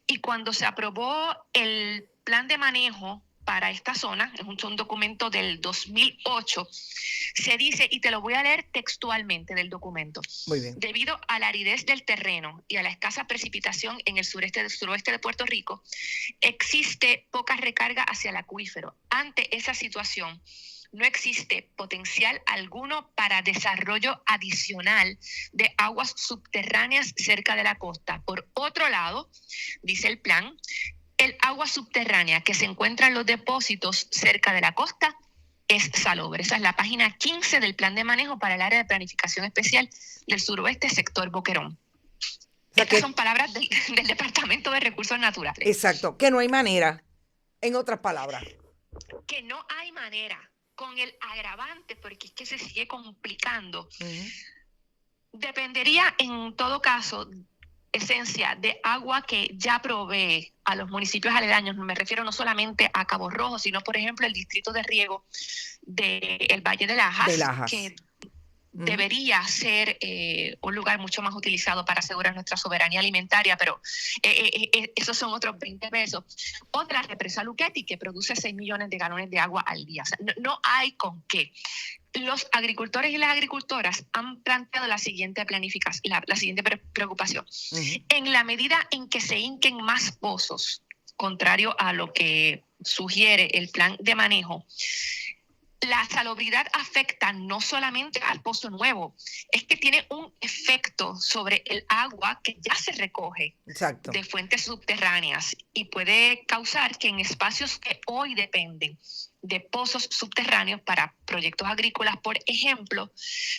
Y cuando se aprobó el plan de manejo para esta zona, es un documento del 2008, se dice, y te lo voy a leer textualmente del documento. Muy bien. Debido a la aridez del terreno y a la escasa precipitación en el suroeste de Puerto Rico, existe poca recarga hacia el acuífero. Ante esa situación, no existe potencial alguno para desarrollo adicional de aguas subterráneas cerca de la costa. Por otro lado, dice el plan, el agua subterránea que se encuentra en los depósitos cerca de la costa es salobre. Esa es la página 15 del plan de manejo para el área de planificación especial del suroeste, sector Boquerón. Estas son palabras del Departamento de Recursos Naturales. Exacto, que no hay manera, en otras palabras. Que no hay manera, con el agravante, porque es que se sigue complicando. Dependería en todo caso Esencia de agua que ya provee a los municipios aledaños. Me refiero no solamente a Cabo Rojo, sino, por ejemplo, el distrito de riego del Valle de Lajas, que debería ser un lugar mucho más utilizado para asegurar nuestra soberanía alimentaria, pero esos son otros 20 pesos. Otra, represa Luquetti, que produce 6 millones de galones de agua al día. O sea, no hay con qué. Los agricultores y las agricultoras han planteado la siguiente planificación, la siguiente preocupación. En la medida en que se hinquen más pozos, contrario a lo que sugiere el plan de manejo, la salubridad afecta no solamente al pozo nuevo, es que tiene un efecto sobre el agua que ya se recoge de fuentes subterráneas y puede causar que en espacios que hoy dependen de pozos subterráneos para proyectos agrícolas, por ejemplo,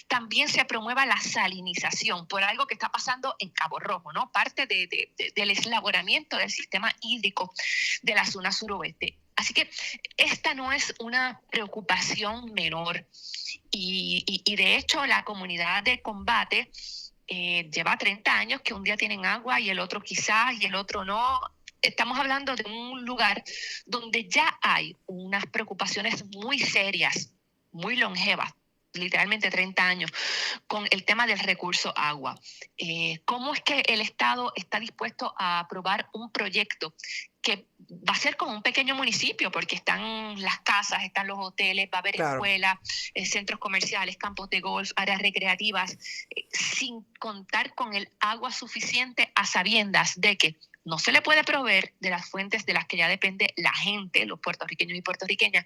también se promueva la salinización por algo que está pasando en Cabo Rojo, ¿no? Parte del eslaboramiento del sistema hídrico de la zona suroeste. Así que esta no es una preocupación menor y de hecho la comunidad de combate lleva 30 años que un día tienen agua y el otro quizás y el otro no. Estamos hablando de un lugar donde ya hay unas preocupaciones muy serias, muy longevas, literalmente 30 años, con el tema del recurso agua. ¿Cómo es que el Estado está dispuesto a aprobar un proyecto que va a ser como un pequeño municipio, porque están las casas, están los hoteles, va a haber escuelas, centros comerciales, campos de golf, áreas recreativas, sin contar con el agua suficiente, a sabiendas de que no se le puede proveer de las fuentes de las que ya depende la gente, los puertorriqueños y puertorriqueñas,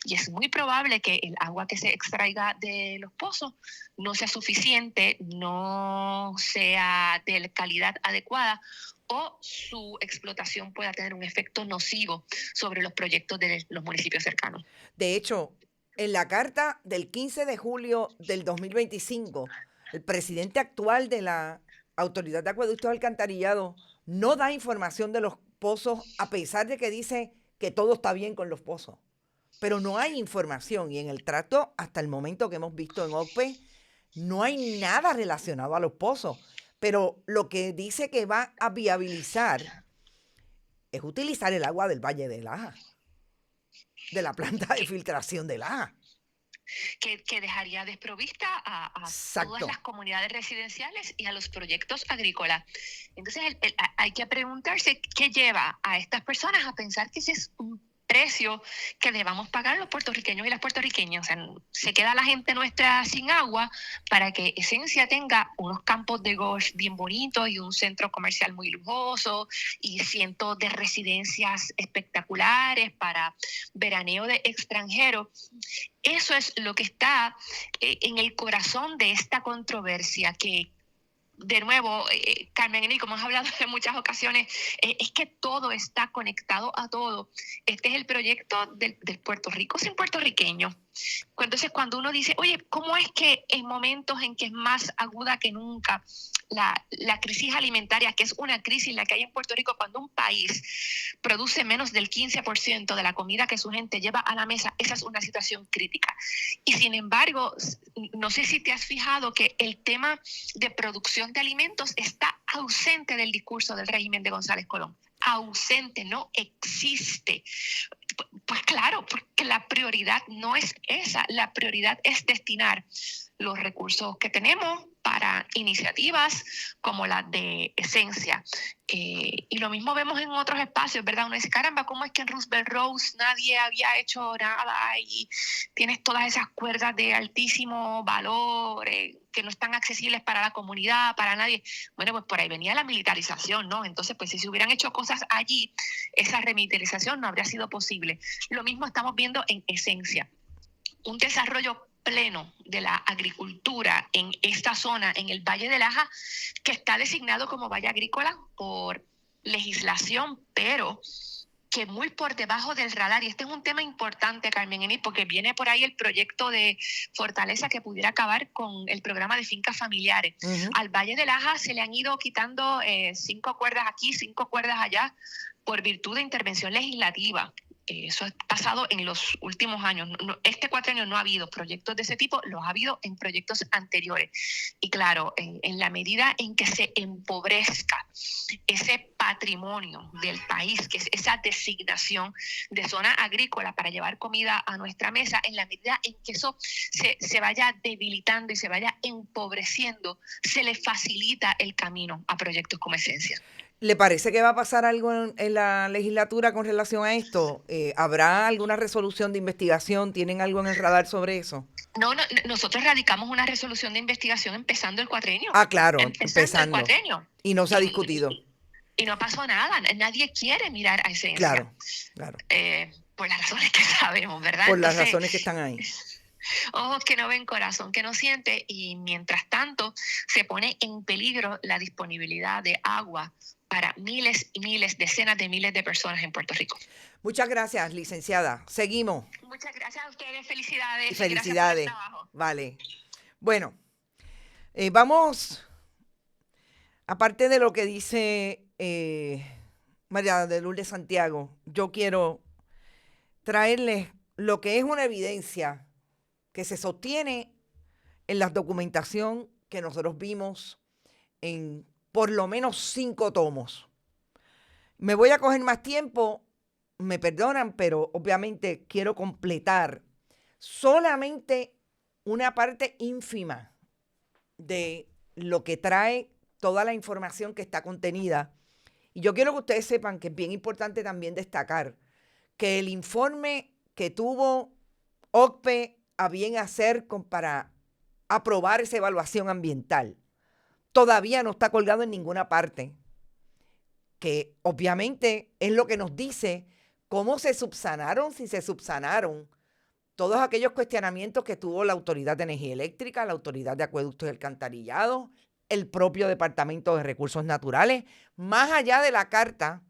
y es muy probable que el agua que se extraiga de los pozos no sea suficiente, no sea de calidad adecuada, o su explotación pueda tener un efecto nocivo sobre los proyectos de los municipios cercanos. De hecho, en la carta del 15 de julio del 2025, el presidente actual de la Autoridad de Acueductos y Alcantarillado no da información de los pozos, a pesar de que dice que todo está bien con los pozos. Pero no hay información, y en el trato, hasta el momento que hemos visto en OPE, no hay nada relacionado a los pozos. Pero lo que dice que va a viabilizar es utilizar el agua del Valle de Lajas, de la planta de filtración de Lajas. Que dejaría desprovista a todas las comunidades residenciales y a los proyectos agrícolas. Entonces hay que preguntarse qué lleva a estas personas a pensar que ese es un precio que debamos pagar los puertorriqueños y las puertorriqueñas. O sea, se queda la gente nuestra sin agua para que Esencia tenga unos campos de golf bien bonitos y un centro comercial muy lujoso y cientos de residencias espectaculares para veraneo de extranjeros. Eso es lo que está en el corazón de esta controversia que, de nuevo, Carmen Enrique, como has hablado en muchas ocasiones, es que todo está conectado a todo. Este es el proyecto del Puerto Rico sin puertorriqueños. Entonces, cuando uno dice, oye, ¿cómo es que en momentos en que es más aguda que nunca la crisis alimentaria, que es una crisis la que hay en Puerto Rico, cuando un país produce menos del 15% de la comida que su gente lleva a la mesa, esa es una situación crítica? Y sin embargo, no sé si te has fijado que el tema de producción de alimentos está ausente del discurso del régimen de González Colón. Ausente, no existe. Pues claro, porque la prioridad no es esa, la prioridad es destinar los recursos que tenemos para iniciativas como la de Esencia. Y lo mismo vemos en otros espacios, ¿verdad? Uno dice, caramba, ¿cómo es que en Roosevelt Roads nadie había hecho nada y tienes todas esas cuerdas de altísimo valor que no están accesibles para la comunidad, para nadie? Bueno, pues por ahí venía la militarización, ¿no? Entonces, pues si se hubieran hecho cosas allí, esa remilitarización no habría sido posible. Lo mismo estamos viendo en Esencia. Un desarrollo pleno de la agricultura en esta zona, en el Valle de Lajas, que está designado como valle agrícola por legislación, pero que muy por debajo del radar. Y este es un tema importante, Carmen Enid, porque viene por ahí el proyecto de Fortaleza que pudiera acabar con el programa de fincas familiares. Al Valle de Lajas se le han ido quitando 5 cuerdas aquí, 5 cuerdas allá, por virtud de intervención legislativa. Eso ha pasado en los últimos años. Este cuatrienio no ha habido proyectos de ese tipo, los ha habido en proyectos anteriores. Y claro, en la medida en que se empobrezca ese patrimonio del país, que es esa designación de zona agrícola para llevar comida a nuestra mesa, en la medida en que eso se vaya debilitando y se vaya empobreciendo, se le facilita el camino a proyectos como Esencia. ¿Le parece que va a pasar algo en la legislatura con relación a esto? ¿Habrá alguna resolución de investigación? ¿Tienen algo en el radar sobre eso? No, nosotros radicamos una resolución de investigación empezando el cuatrienio. Ah, claro, empezando. El cuatrienio. Y no se ha discutido. Y no pasó nada. Nadie quiere mirar a Esencia. Claro. Por las razones que sabemos, ¿verdad? Por las razones que están ahí. Ojos que no ven, corazón que no siente, y mientras tanto se pone en peligro la disponibilidad de agua para miles y miles, decenas de miles de personas en Puerto Rico. Muchas gracias, licenciada. Seguimos. Muchas gracias a ustedes. Felicidades. Felicidades. Gracias por el trabajo. Vale. Bueno, vamos, aparte de lo que dice María de Lourdes Santiago, yo quiero traerles lo que es una evidencia que se sostiene en la documentación que nosotros vimos en por lo menos 5 tomos. Me voy a coger más tiempo, me perdonan, pero obviamente quiero completar solamente una parte ínfima de lo que trae toda la información que está contenida. Y yo quiero que ustedes sepan que es bien importante también destacar que el informe que tuvo OCPE a bien hacer para aprobar esa evaluación ambiental todavía no está colgado en ninguna parte, que obviamente es lo que nos dice cómo se subsanaron, si se subsanaron todos aquellos cuestionamientos que tuvo la Autoridad de Energía Eléctrica, la Autoridad de Acueductos y Alcantarillado, el propio Departamento de Recursos Naturales, más allá de la carta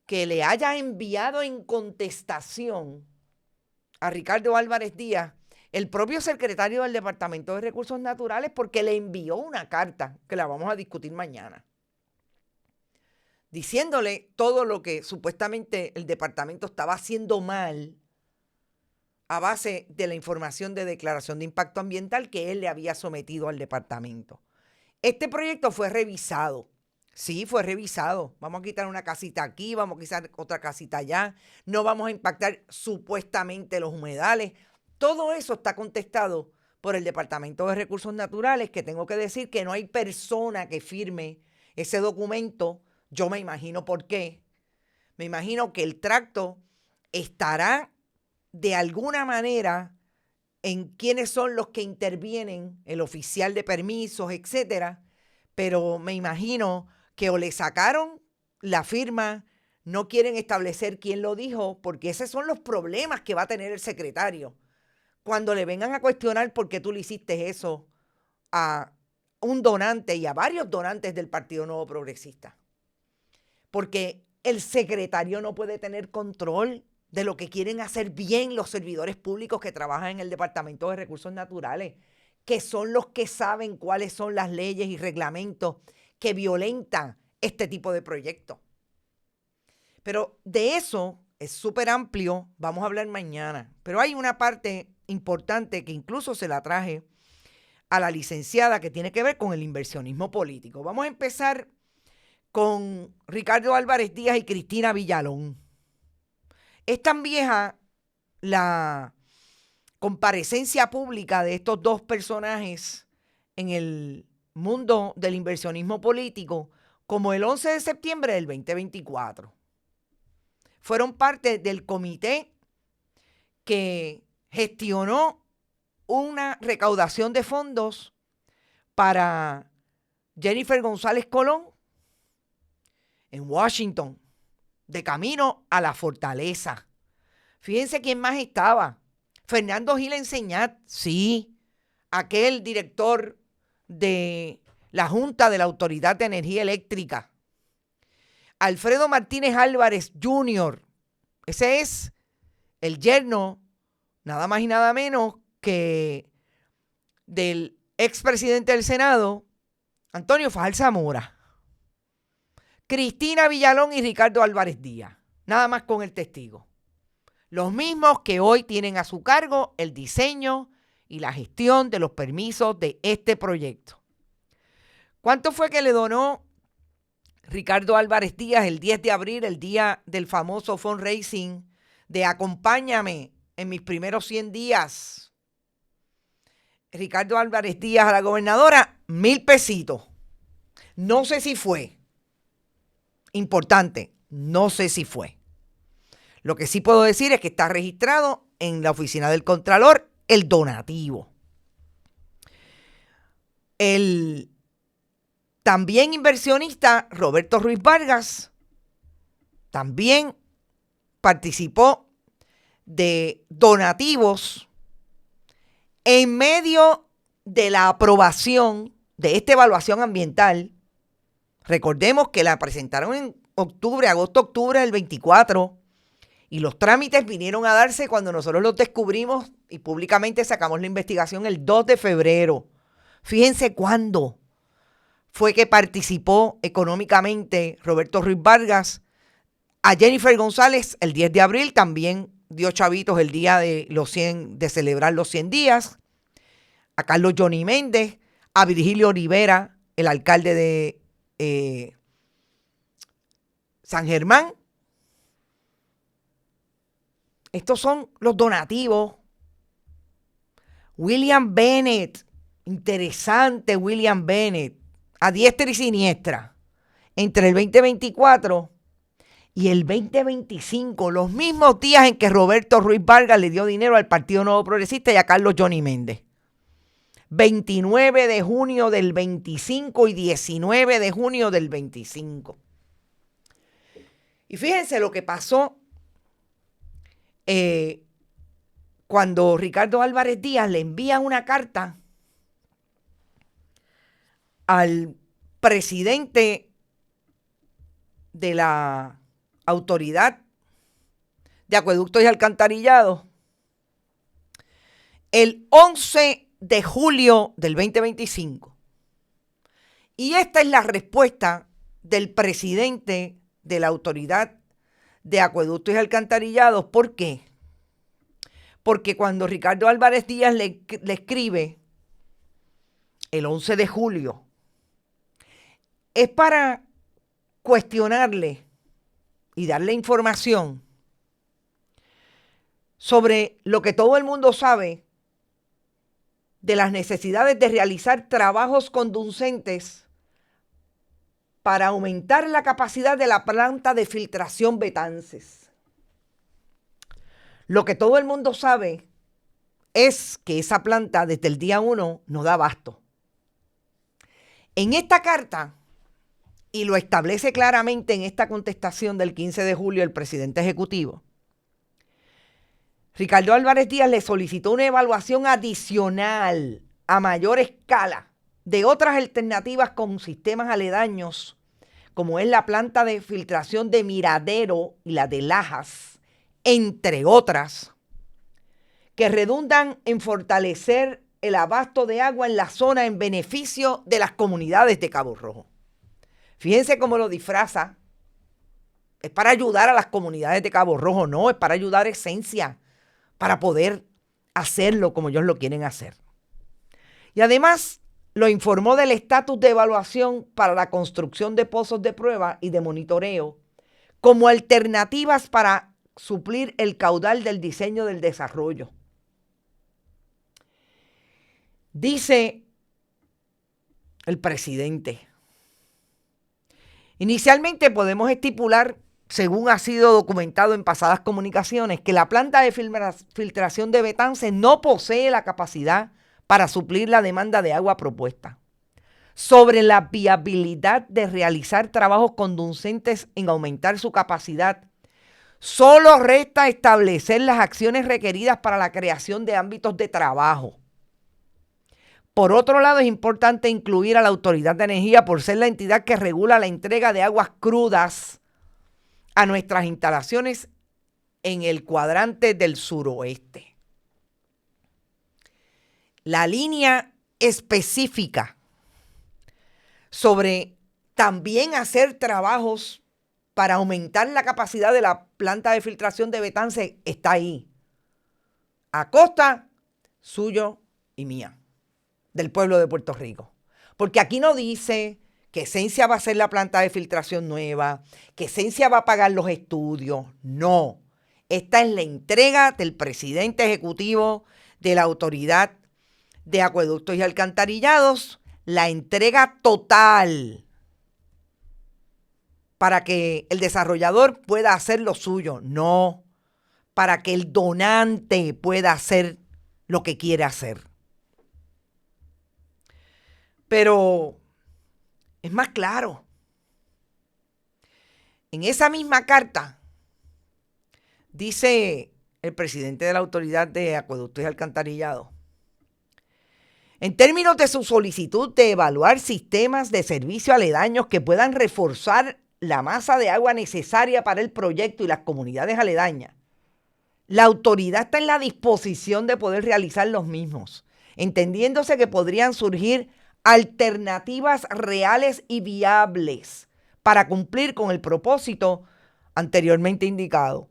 que le haya enviado en contestación a Ricardo Álvarez Díaz, el propio secretario del Departamento de Recursos Naturales, porque le envió una carta que la vamos a discutir mañana, diciéndole todo lo que supuestamente el departamento estaba haciendo mal a base de la información de declaración de impacto ambiental que él le había sometido al departamento. Este proyecto fue revisado. Sí, fue revisado. Vamos a quitar una casita aquí, vamos a quitar otra casita allá. No vamos a impactar supuestamente los humedales. Todo eso está contestado por el Departamento de Recursos Naturales, que tengo que decir que no hay persona que firme ese documento. Yo me imagino por qué. Me imagino que el tracto estará de alguna manera en quiénes son los que intervienen, el oficial de permisos, etcétera, pero me imagino que o le sacaron la firma, no quieren establecer quién lo dijo, porque esos son los problemas que va a tener el secretario cuando le vengan a cuestionar por qué tú le hiciste eso a un donante y a varios donantes del Partido Nuevo Progresista. Porque el secretario no puede tener control de lo que quieren hacer bien los servidores públicos que trabajan en el Departamento de Recursos Naturales, que son los que saben cuáles son las leyes y reglamentos que violentan este tipo de proyectos. Pero de eso es súper amplio, vamos a hablar mañana. Pero hay una parte importante que incluso se la traje a la licenciada que tiene que ver con el inversionismo político. Vamos a empezar con Ricardo Álvarez Díaz y Cristina Villalón. Es tan vieja la comparecencia pública de estos dos personajes en el mundo del inversionismo político como el 11 de septiembre del 2024. Fueron parte del comité que gestionó una recaudación de fondos para Jennifer González Colón en Washington, de camino a la fortaleza. Fíjense quién más estaba. Fernando Gil Enseñat, sí, aquel director de la Junta de la Autoridad de Energía Eléctrica. Alfredo Martínez Álvarez Jr., ese es el yerno, nada más y nada menos que del expresidente del Senado, Antonio Fajardo Zamora. Cristina Villalón y Ricardo Álvarez Díaz, nada más con el testigo. Los mismos que hoy tienen a su cargo el diseño y la gestión de los permisos de este proyecto. ¿Cuánto fue que le donó Ricardo Álvarez Díaz el 10 de abril, el día del famoso fundraising de Acompáñame en mis primeros 100 días? Ricardo Álvarez Díaz a la gobernadora, 1,000 pesitos. No sé si fue. Importante, no sé si fue. Lo que sí puedo decir es que está registrado en la oficina del Contralor el donativo. El también inversionista Roberto Ruiz Vargas también participó de donativos en medio de la aprobación de esta evaluación ambiental. Recordemos que la presentaron en agosto-octubre del 24 y los trámites vinieron a darse cuando nosotros los descubrimos y públicamente sacamos la investigación el 2 de febrero. Fíjense cuándo fue que participó económicamente Roberto Ruiz Vargas. A Jennifer González el 10 de abril también dio chavitos el día de celebrar los 100 días. A Carlos Johnny Méndez, a Virgilio Rivera, el alcalde de San Germán. Estos son los donativos. William Bennett, interesante William Bennett, a diestra y siniestra, entre el 2024 y el 2025, los mismos días en que Roberto Ruiz Vargas le dio dinero al Partido Nuevo Progresista y a Carlos Johnny Méndez. 29 de junio del 25 y 19 de junio del 25. Y fíjense lo que pasó cuando Ricardo Álvarez Díaz le envía una carta al presidente de la Autoridad de Acueductos y Alcantarillados el 11 de julio del 2025. Y esta es la respuesta del presidente de la Autoridad de Acueductos y Alcantarillados. ¿Por qué? Porque cuando Ricardo Álvarez Díaz le escribe el 11 de julio, es para cuestionarle y darle información sobre lo que todo el mundo sabe de las necesidades de realizar trabajos conducentes para aumentar la capacidad de la planta de filtración Betances. Lo que todo el mundo sabe es que esa planta desde el día 1 no da abasto. En esta carta, y lo establece claramente en esta contestación del 15 de julio el presidente ejecutivo, Ricardo Álvarez Díaz le solicitó una evaluación adicional a mayor escala de otras alternativas con sistemas aledaños, como es la planta de filtración de Miradero y la de Lajas, entre otras, que redundan en fortalecer el abasto de agua en la zona en beneficio de las comunidades de Cabo Rojo. Fíjense cómo lo disfraza. Es para ayudar a las comunidades de Cabo Rojo, no, es para ayudar a Esencia, para poder hacerlo como ellos lo quieren hacer. Y además lo informó del estatus de evaluación para la construcción de pozos de prueba y de monitoreo como alternativas para suplir el caudal del diseño del desarrollo. Dice el presidente: inicialmente podemos estipular, según ha sido documentado en pasadas comunicaciones, que la planta de filtración de Betances no posee la capacidad para suplir la demanda de agua propuesta. Sobre la viabilidad de realizar trabajos conducentes en aumentar su capacidad, solo resta establecer las acciones requeridas para la creación de ámbitos de trabajo. Por otro lado, es importante incluir a la Autoridad de Energía por ser la entidad que regula la entrega de aguas crudas a nuestras instalaciones en el cuadrante del suroeste. La línea específica sobre también hacer trabajos para aumentar la capacidad de la planta de filtración de Betance está ahí, a costa suyo y mía, del pueblo de Puerto Rico. Porque aquí no dice que Esencia va a ser la planta de filtración nueva, que Esencia va a pagar los estudios. No. Esta es la entrega del presidente ejecutivo de la Autoridad de Acueductos y Alcantarillados, la entrega total para que el desarrollador pueda hacer lo suyo. No, para que el donante pueda hacer lo que quiere hacer. Pero es más claro. En esa misma carta dice el presidente de la Autoridad de Acueductos y Alcantarillados: en términos de su solicitud de evaluar sistemas de servicio aledaños que puedan reforzar la masa de agua necesaria para el proyecto y las comunidades aledañas, la autoridad está en la disposición de poder realizar los mismos, entendiéndose que podrían surgir alternativas reales y viables para cumplir con el propósito anteriormente indicado.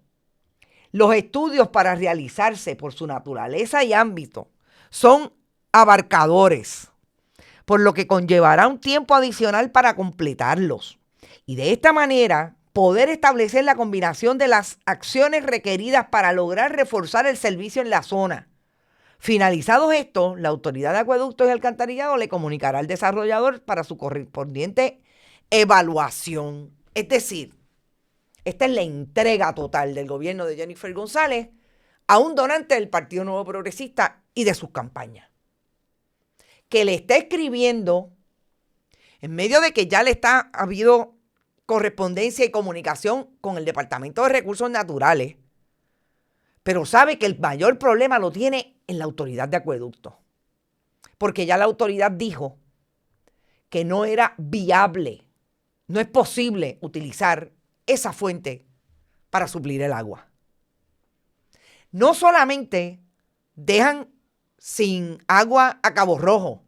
Los estudios para realizarse por su naturaleza y ámbito son abarcadores, por lo que conllevará un tiempo adicional para completarlos. Y de esta manera, poder establecer la combinación de las acciones requeridas para lograr reforzar el servicio en la zona. Finalizados estos, la Autoridad de Acueductos y Alcantarillados le comunicará al desarrollador para su correspondiente evaluación. Es decir, esta es la entrega total del gobierno de Jennifer González a un donante del Partido Nuevo Progresista y de sus campañas, que le está escribiendo en medio de que ya ha habido correspondencia y comunicación con el Departamento de Recursos Naturales, pero sabe que el mayor problema lo tiene en la Autoridad de Acueductos, porque ya la autoridad dijo que no era viable, no es posible utilizar esa fuente para suplir el agua. No solamente dejan sin agua a Cabo Rojo.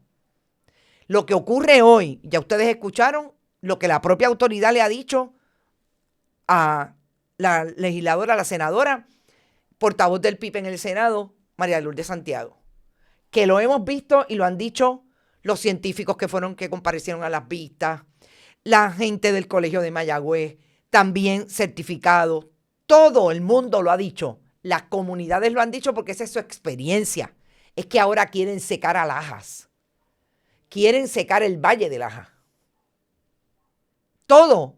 Lo que ocurre hoy, ya ustedes escucharon lo que la propia autoridad le ha dicho a la legisladora, la senadora, portavoz del PIB en el Senado, María Lourdes Santiago, que lo hemos visto y lo han dicho los científicos que comparecieron a las vistas, la gente del Colegio de Mayagüez, también certificados, todo el mundo lo ha dicho, las comunidades lo han dicho porque esa es su experiencia. Es que ahora quieren secar a Lajas, quieren secar el Valle de Lajas. Todo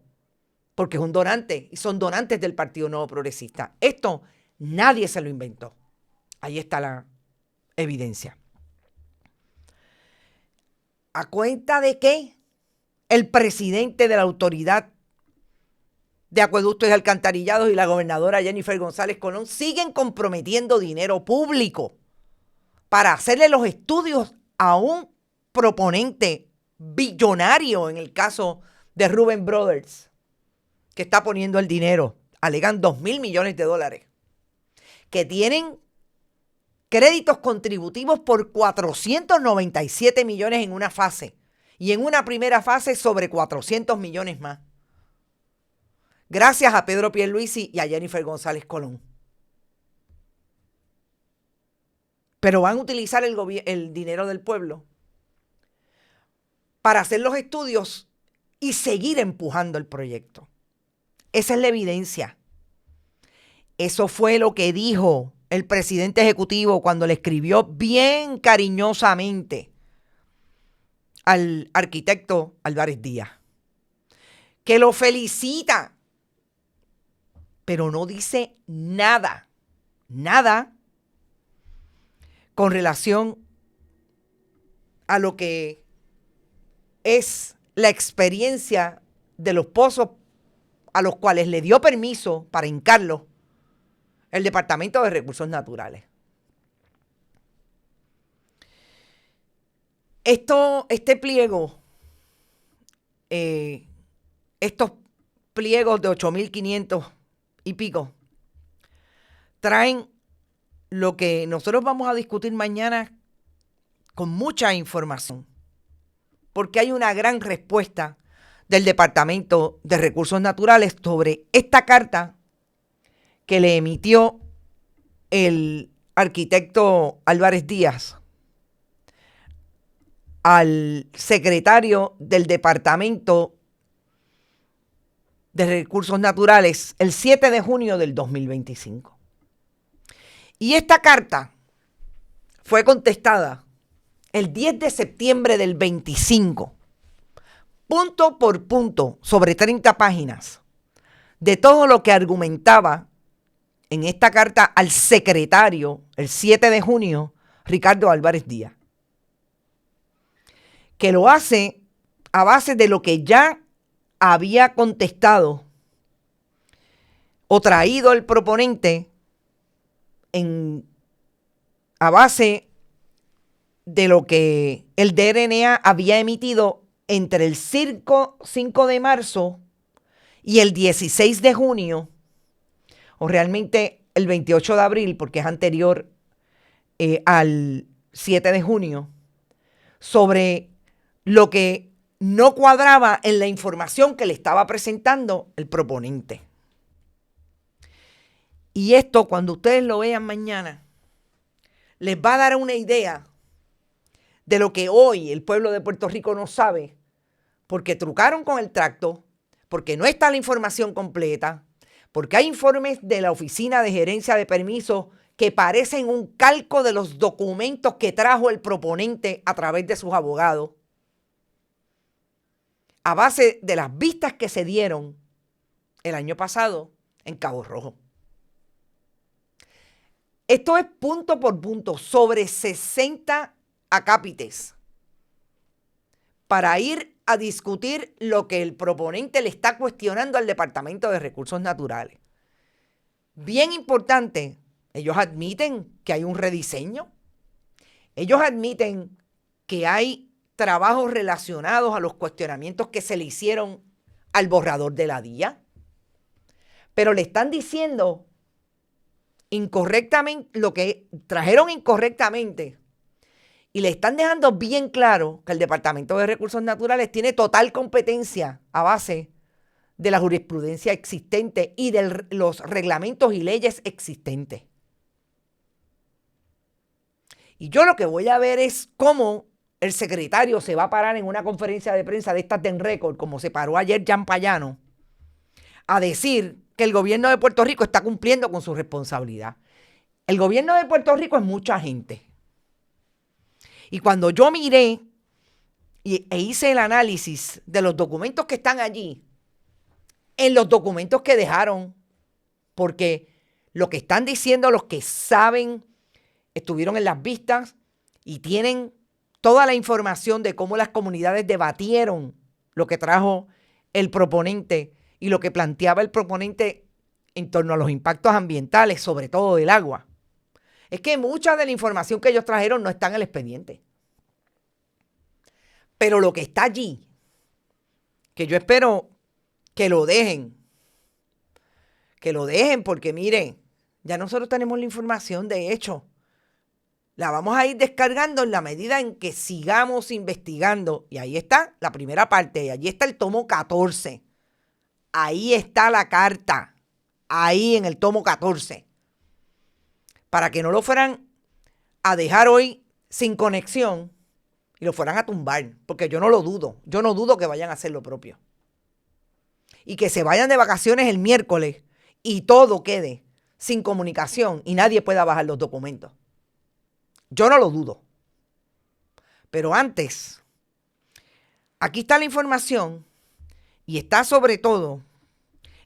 porque es un donante y son donantes del Partido Nuevo Progresista. Esto nadie se lo inventó. Ahí está la evidencia. ¿A cuenta de qué? El presidente de la Autoridad de Acueductos y Alcantarillados y la gobernadora Jennifer González Colón siguen comprometiendo dinero público para hacerle los estudios a un proponente billonario en el caso de Rubén Brothers, que está poniendo el dinero, alegan $2,000 millones, que tienen créditos contributivos por 497 millones en una fase y en una primera fase sobre 400 millones más. Gracias a Pedro Pierluisi y a Jennifer González Colón. Pero van a utilizar el dinero del pueblo para hacer los estudios y seguir empujando el proyecto. Esa es la evidencia. Eso fue lo que dijo el presidente ejecutivo cuando le escribió bien cariñosamente al arquitecto Álvarez Díaz, que lo felicita, pero no dice nada con relación a lo que es la experiencia de los pozos a los cuales le dio permiso para hincarlos el Departamento de Recursos Naturales. Este pliego, estos pliegos de 8,500 y pico, traen lo que nosotros vamos a discutir mañana con mucha información, porque hay una gran respuesta del Departamento de Recursos Naturales sobre esta carta que le emitió el arquitecto Álvarez Díaz al secretario del Departamento de Recursos Naturales el 7 de junio del 2025. Y esta carta fue contestada el 10 de septiembre del 25, punto por punto, sobre 30 páginas, de todo lo que argumentaba en esta carta al secretario, el 7 de junio, Ricardo Álvarez Díaz, que lo hace a base de lo que ya había contestado o traído el proponente a base de lo que el DRNA había emitido entre el 5 de marzo y el 16 de junio, o realmente el 28 de abril, porque es anterior al 7 de junio, sobre lo que no cuadraba en la información que le estaba presentando el proponente. Y esto, cuando ustedes lo vean mañana, les va a dar una idea de lo que hoy el pueblo de Puerto Rico no sabe, porque trucaron con el tracto, porque no está la información completa, porque hay informes de la Oficina de Gerencia de Permisos que parecen un calco de los documentos que trajo el proponente a través de sus abogados, a base de las vistas que se dieron el año pasado en Cabo Rojo. Esto es punto por punto, sobre 60 acápites, para ir a discutir lo que el proponente le está cuestionando al Departamento de Recursos Naturales. Bien importante, ellos admiten que hay un rediseño, ellos admiten que hay trabajos relacionados a los cuestionamientos que se le hicieron al borrador de la DIA, pero le están diciendo incorrectamente lo que trajeron incorrectamente, y le están dejando bien claro que el Departamento de Recursos Naturales tiene total competencia a base de la jurisprudencia existente y de los reglamentos y leyes existentes. Y yo lo que voy a ver es cómo el secretario se va a parar en una conferencia de prensa de estas de En Récord, como se paró ayer Jan Payano, a decir que el gobierno de Puerto Rico está cumpliendo con su responsabilidad. El gobierno de Puerto Rico es mucha gente. Y cuando yo miré e hice el análisis de los documentos que están allí, en los documentos que dejaron, porque lo que están diciendo los que saben, estuvieron en las vistas y tienen toda la información de cómo las comunidades debatieron lo que trajo el proponente y lo que planteaba el proponente en torno a los impactos ambientales, sobre todo del agua, es que mucha de la información que ellos trajeron no está en el expediente. Pero lo que está allí, que yo espero que lo dejen porque miren, ya nosotros tenemos la información, de hecho, la vamos a ir descargando en la medida en que sigamos investigando. Y ahí está la primera parte, y allí está el tomo 14. Ahí está la carta, ahí en el tomo 14. Para que no lo fueran a dejar hoy sin conexión y lo fueran a tumbar, porque yo no dudo que vayan a hacer lo propio. Y que se vayan de vacaciones el miércoles y todo quede sin comunicación y nadie pueda bajar los documentos. Yo no lo dudo. Pero antes, aquí está la información y está sobre todo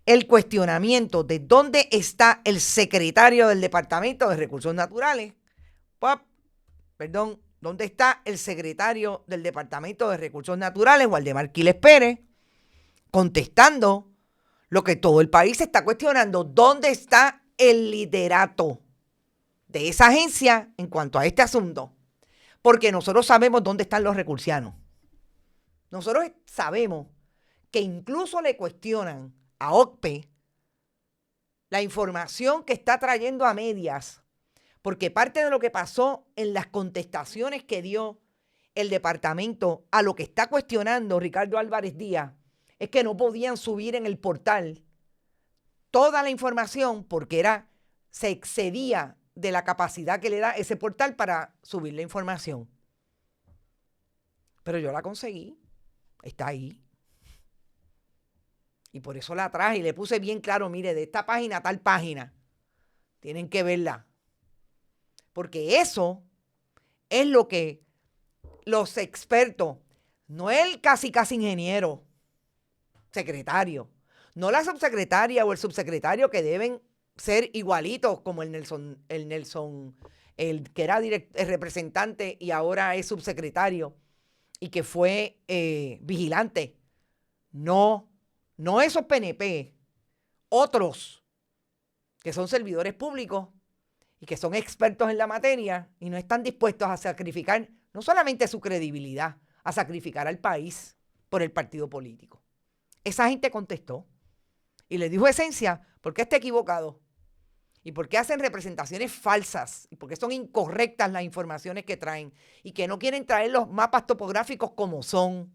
el cuestionamiento de dónde está el secretario del Departamento de Recursos Naturales. ¿Dónde está el secretario del Departamento de Recursos Naturales, Waldemar Quiles Pérez, contestando lo que todo el país está cuestionando? ¿Dónde está el liderato de esa agencia en cuanto a este asunto? Porque nosotros sabemos dónde están los recursianos. Nosotros sabemos que incluso le cuestionan a OCPE la información que está trayendo a medias, porque parte de lo que pasó en las contestaciones que dio el departamento a lo que está cuestionando Ricardo Álvarez Díaz es que no podían subir en el portal toda la información porque se excedía de la capacidad que le da ese portal para subir la información. Pero yo la conseguí, está ahí. Y por eso la traje y le puse bien claro, mire, de esta página a tal página. Tienen que verla. Porque eso es lo que los expertos, no el casi ingeniero, secretario, no la subsecretaria o el subsecretario que deben ser igualitos como el que era el representante y ahora es subsecretario y que fue vigilante. No esos PNP, otros que son servidores públicos y que son expertos en la materia y no están dispuestos a sacrificar no solamente su credibilidad, a sacrificar al país por el partido político. Esa gente contestó y le dijo esencia, ¿por qué está equivocado? ¿Y por qué hacen representaciones falsas? ¿Y por qué son incorrectas las informaciones que traen? Y que no quieren traer los mapas topográficos como son.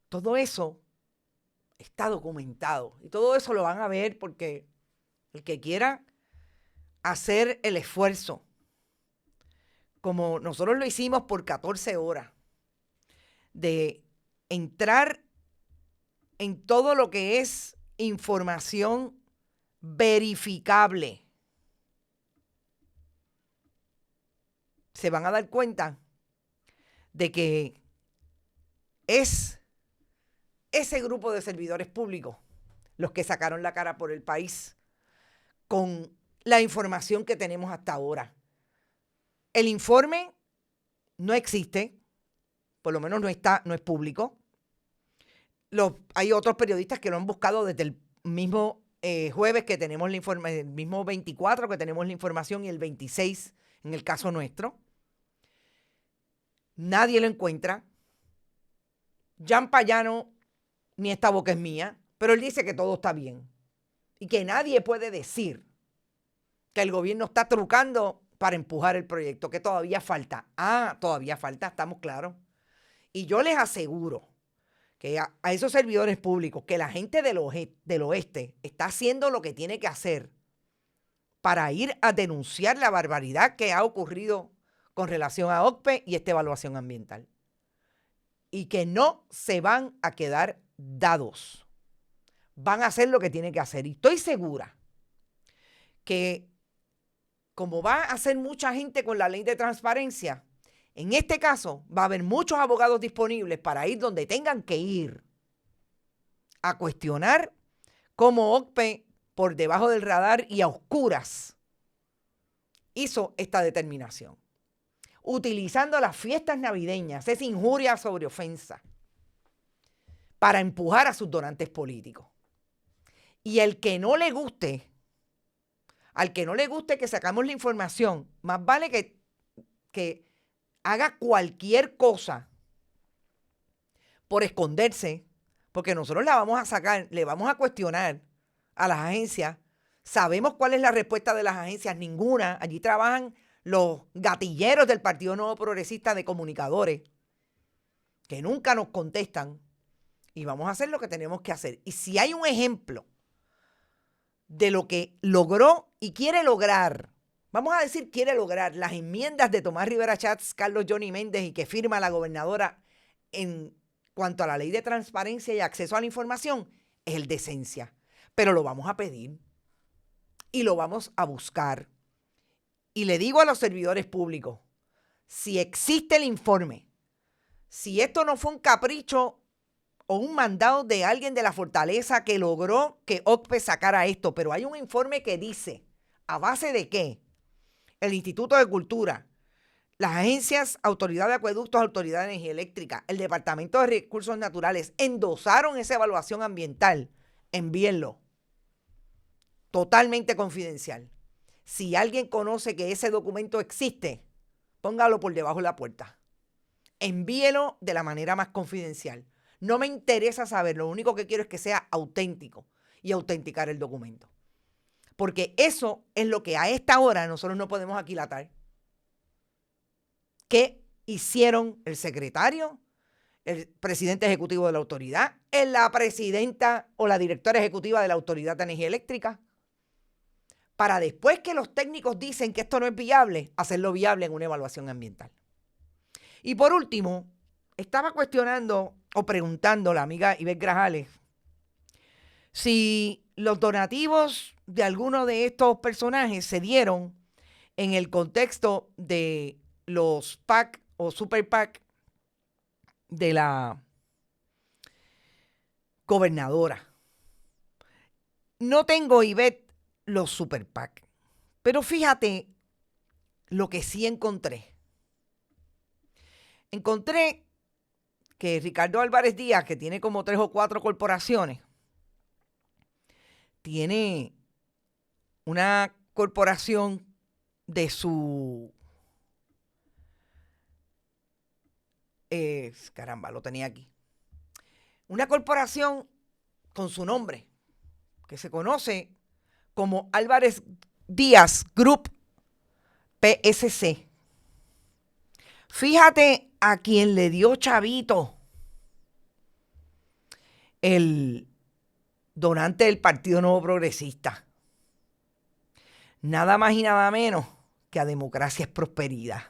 Todo eso está documentado. Y todo eso lo van a ver porque el que quiera hacer el esfuerzo, como nosotros lo hicimos por 14 horas, de entrar en todo lo que es información verificable, se van a dar cuenta de que es ese grupo de servidores públicos los que sacaron la cara por el país con la información que tenemos hasta ahora. El informe no existe, por lo menos no es público. Hay otros periodistas que lo han buscado desde el mismo jueves que tenemos el mismo 24 que tenemos la información y el 26 en el caso nuestro. Nadie lo encuentra. Jan Payano, ni esta boca es mía, pero él dice que todo está bien y que nadie puede decir que el gobierno está trucando para empujar el proyecto, que todavía falta. Todavía falta, estamos claros. Y yo les aseguro que a esos servidores públicos, que la gente del oeste está haciendo lo que tiene que hacer para ir a denunciar la barbaridad que ha ocurrido con relación a OCPE y esta evaluación ambiental. Y que no se van a quedar dados. Van a hacer lo que tienen que hacer. Y estoy segura que, como va a hacer mucha gente con la ley de transparencia, en este caso va a haber muchos abogados disponibles para ir donde tengan que ir a cuestionar cómo OCPE, por debajo del radar y a oscuras, hizo esta determinación. Utilizando las fiestas navideñas, esa injuria sobre ofensa, para empujar a sus donantes políticos. Y al que no le guste que sacamos la información, más vale que haga cualquier cosa por esconderse, porque nosotros la vamos a sacar, le vamos a cuestionar a las agencias. Sabemos cuál es la respuesta de las agencias, ninguna. Allí trabajan los gatilleros del Partido Nuevo Progresista de comunicadores, que nunca nos contestan, y vamos a hacer lo que tenemos que hacer. Y si hay un ejemplo de lo que logró y quiere lograr, vamos a decir quiere lograr las enmiendas de Tomás Rivera Schatz, Carlos Johnny Méndez y que firma la gobernadora en cuanto a la ley de transparencia y acceso a la información, es el de esencia. Pero lo vamos a pedir y lo vamos a buscar. Y le digo a los servidores públicos, si existe el informe, si esto no fue un capricho o un mandado de alguien de la fortaleza que logró que OCPE sacara esto, pero hay un informe que dice, ¿a base de qué? El Instituto de Cultura, las agencias, Autoridad de Acueductos, Autoridad de Energía Eléctrica, el Departamento de Recursos Naturales, endosaron esa evaluación ambiental, envíenlo. Totalmente confidencial. Si alguien conoce que ese documento existe, póngalo por debajo de la puerta. Envíelo de la manera más confidencial. No me interesa saber, lo único que quiero es que sea auténtico y autenticar el documento. Porque eso es lo que a esta hora nosotros no podemos aquilatar. ¿Qué hicieron el secretario, el presidente ejecutivo de la autoridad, la presidenta o la directora ejecutiva de la Autoridad de Energía Eléctrica, para después que los técnicos dicen que esto no es viable, hacerlo viable en una evaluación ambiental. Y por último, estaba cuestionando o preguntando a la amiga Ivette Grajales si los donativos de alguno de estos personajes se dieron en el contexto de los PAC o Super PAC de la gobernadora. No tengo, Ivette, los Super PAC, pero fíjate lo que sí encontré. Encontré que Ricardo Álvarez Díaz, que tiene como 3 o 4 corporaciones, tiene una corporación de su... caramba, lo tenía aquí. Una corporación con su nombre, que se conoce como Álvarez Díaz Group PSC. Fíjate a quien le dio chavito el donante del Partido Nuevo Progresista. Nada más y nada menos que a Democracia es Prosperidad.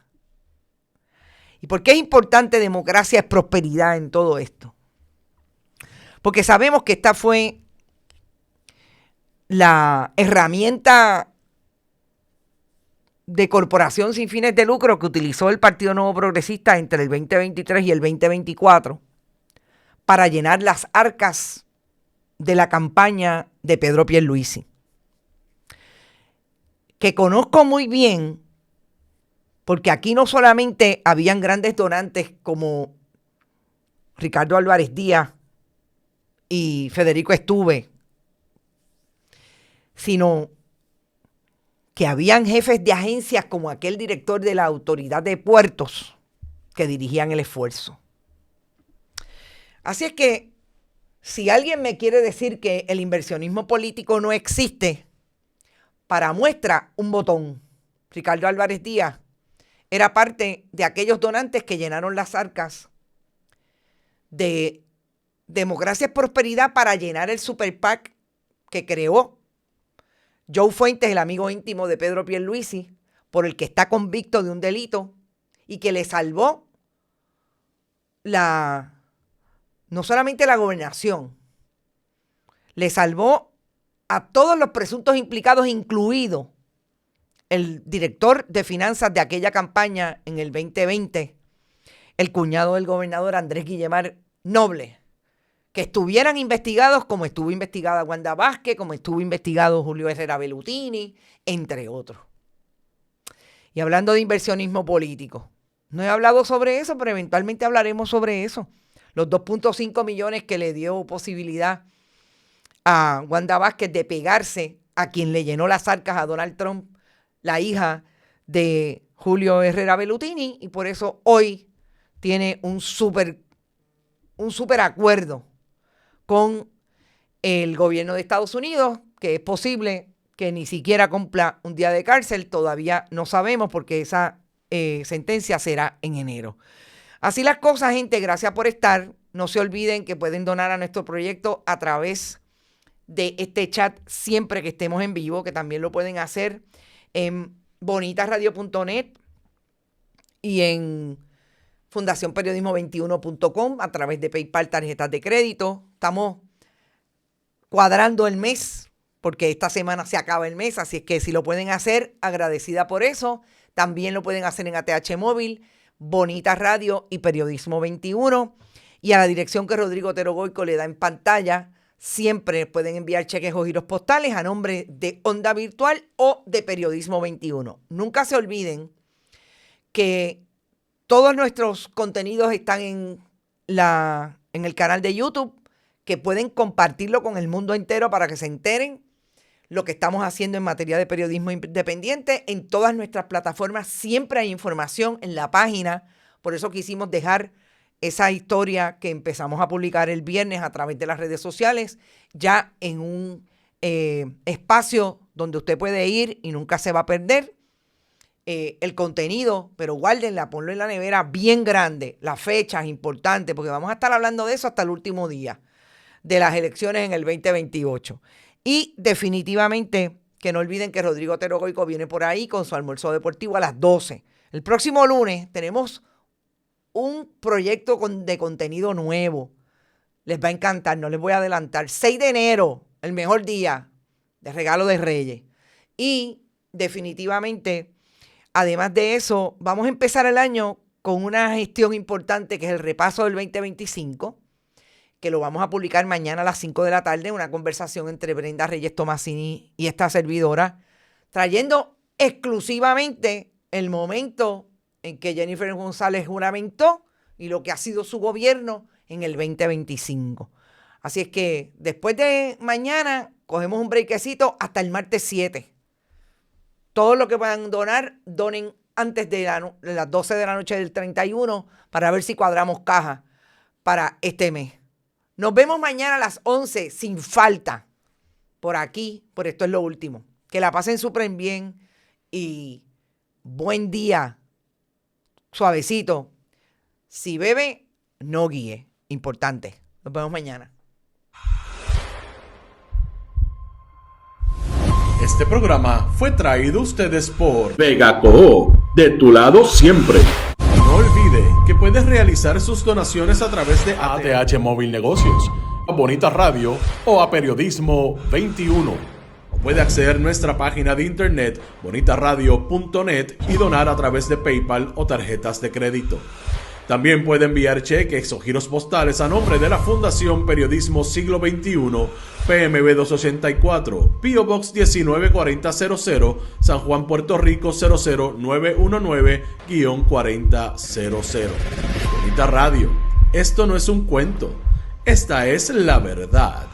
¿Y por qué es importante Democracia es Prosperidad en todo esto? Porque sabemos que esta fue la herramienta de corporación sin fines de lucro que utilizó el Partido Nuevo Progresista entre el 2023 y el 2024 para llenar las arcas de la campaña de Pedro Pierluisi, que conozco muy bien, porque aquí no solamente habían grandes donantes como Ricardo Álvarez Díaz y Federico Estuve, sino que habían jefes de agencias como aquel director de la Autoridad de Puertos que dirigían el esfuerzo. Así es que si alguien me quiere decir que el inversionismo político no existe, para muestra un botón. Ricardo Álvarez Díaz era parte de aquellos donantes que llenaron las arcas de Democracia es Prosperidad para llenar el Super PAC que creó Joe Fuentes, el amigo íntimo de Pedro Pierluisi, por el que está convicto de un delito y que le salvó no solamente la gobernación, le salvó a todos los presuntos implicados, incluido el director de finanzas de aquella campaña en el 2020, el cuñado del gobernador Andrés Guillemar Noble, que estuvieran investigados como estuvo investigada Wanda Vázquez, como estuvo investigado Julio Herrera Bellutini, entre otros. Y hablando de inversionismo político, no he hablado sobre eso, pero eventualmente hablaremos sobre eso. Los 2.5 millones que le dio posibilidad a Wanda Vázquez de pegarse a quien le llenó las arcas a Donald Trump, la hija de Julio Herrera Bellutini, y por eso hoy tiene un súper acuerdo con el gobierno de Estados Unidos, que es posible que ni siquiera cumpla un día de cárcel. Todavía no sabemos porque esa sentencia será en enero. Así las cosas, gente. Gracias por estar. No se olviden que pueden donar a nuestro proyecto a través de este chat siempre que estemos en vivo, que también lo pueden hacer en bonitasradio.net y en fundacionperiodismo21.com a través de PayPal, tarjetas de crédito. Estamos cuadrando el mes porque esta semana se acaba el mes, así es que si lo pueden hacer, agradecida por eso. También lo pueden hacer en ATH Móvil, Bonitas Radio y Periodismo 21. Y a la dirección que Rodrigo Otero Goico le da en pantalla, siempre pueden enviar cheques o giros postales a nombre de Onda Virtual o de Periodismo 21. Nunca se olviden que todos nuestros contenidos están en el canal de YouTube, que pueden compartirlo con el mundo entero para que se enteren lo que estamos haciendo en materia de periodismo independiente. En todas nuestras plataformas siempre hay información en la página, por eso quisimos dejar esa historia que empezamos a publicar el viernes a través de las redes sociales, ya en un espacio donde usted puede ir y nunca se va a perder. el contenido, pero guárdenla, ponlo en la nevera bien grande. Las fechas importantes, porque vamos a estar hablando de eso hasta el último día de las elecciones en el 2028. Y definitivamente que no olviden que Rodrigo Otero Goico viene por ahí con su almuerzo deportivo a las 12. El próximo lunes tenemos un proyecto de contenido nuevo. Les va a encantar, no les voy a adelantar. 6 de enero, el mejor día de regalo de Reyes. Y definitivamente, además de eso, vamos a empezar el año con una gestión importante que es el repaso del 2025, que lo vamos a publicar mañana a las 5 de la tarde, una conversación entre Brenda Reyes Tomasini y esta servidora, trayendo exclusivamente el momento en que Jennifer González juramentó y lo que ha sido su gobierno en el 2025. Así es que después de mañana cogemos un breakcito hasta el martes 7. Todo lo que puedan donar, donen antes de las 12 de la noche del 31 para ver si cuadramos caja para este mes. Nos vemos mañana a las 11 sin falta por aquí, por Esto es lo Último. Que la pasen súper bien y buen día, suavecito. Si bebe, no guíe. Importante. Nos vemos mañana. Este programa fue traído a ustedes por Vega Coop, de tu lado siempre. No olvide que puedes realizar sus donaciones a través de ATH Móvil Negocios, a Bonita Radio o a Periodismo 21. O puede acceder a nuestra página de internet bonitaradio.net y donar a través de PayPal o tarjetas de crédito. También puede enviar cheques o giros postales a nombre de la Fundación Periodismo Siglo XXI, PMB 284, P.O. Box 194000, San Juan, Puerto Rico 00919-4000. Bonita Radio, esto no es un cuento, esta es la verdad.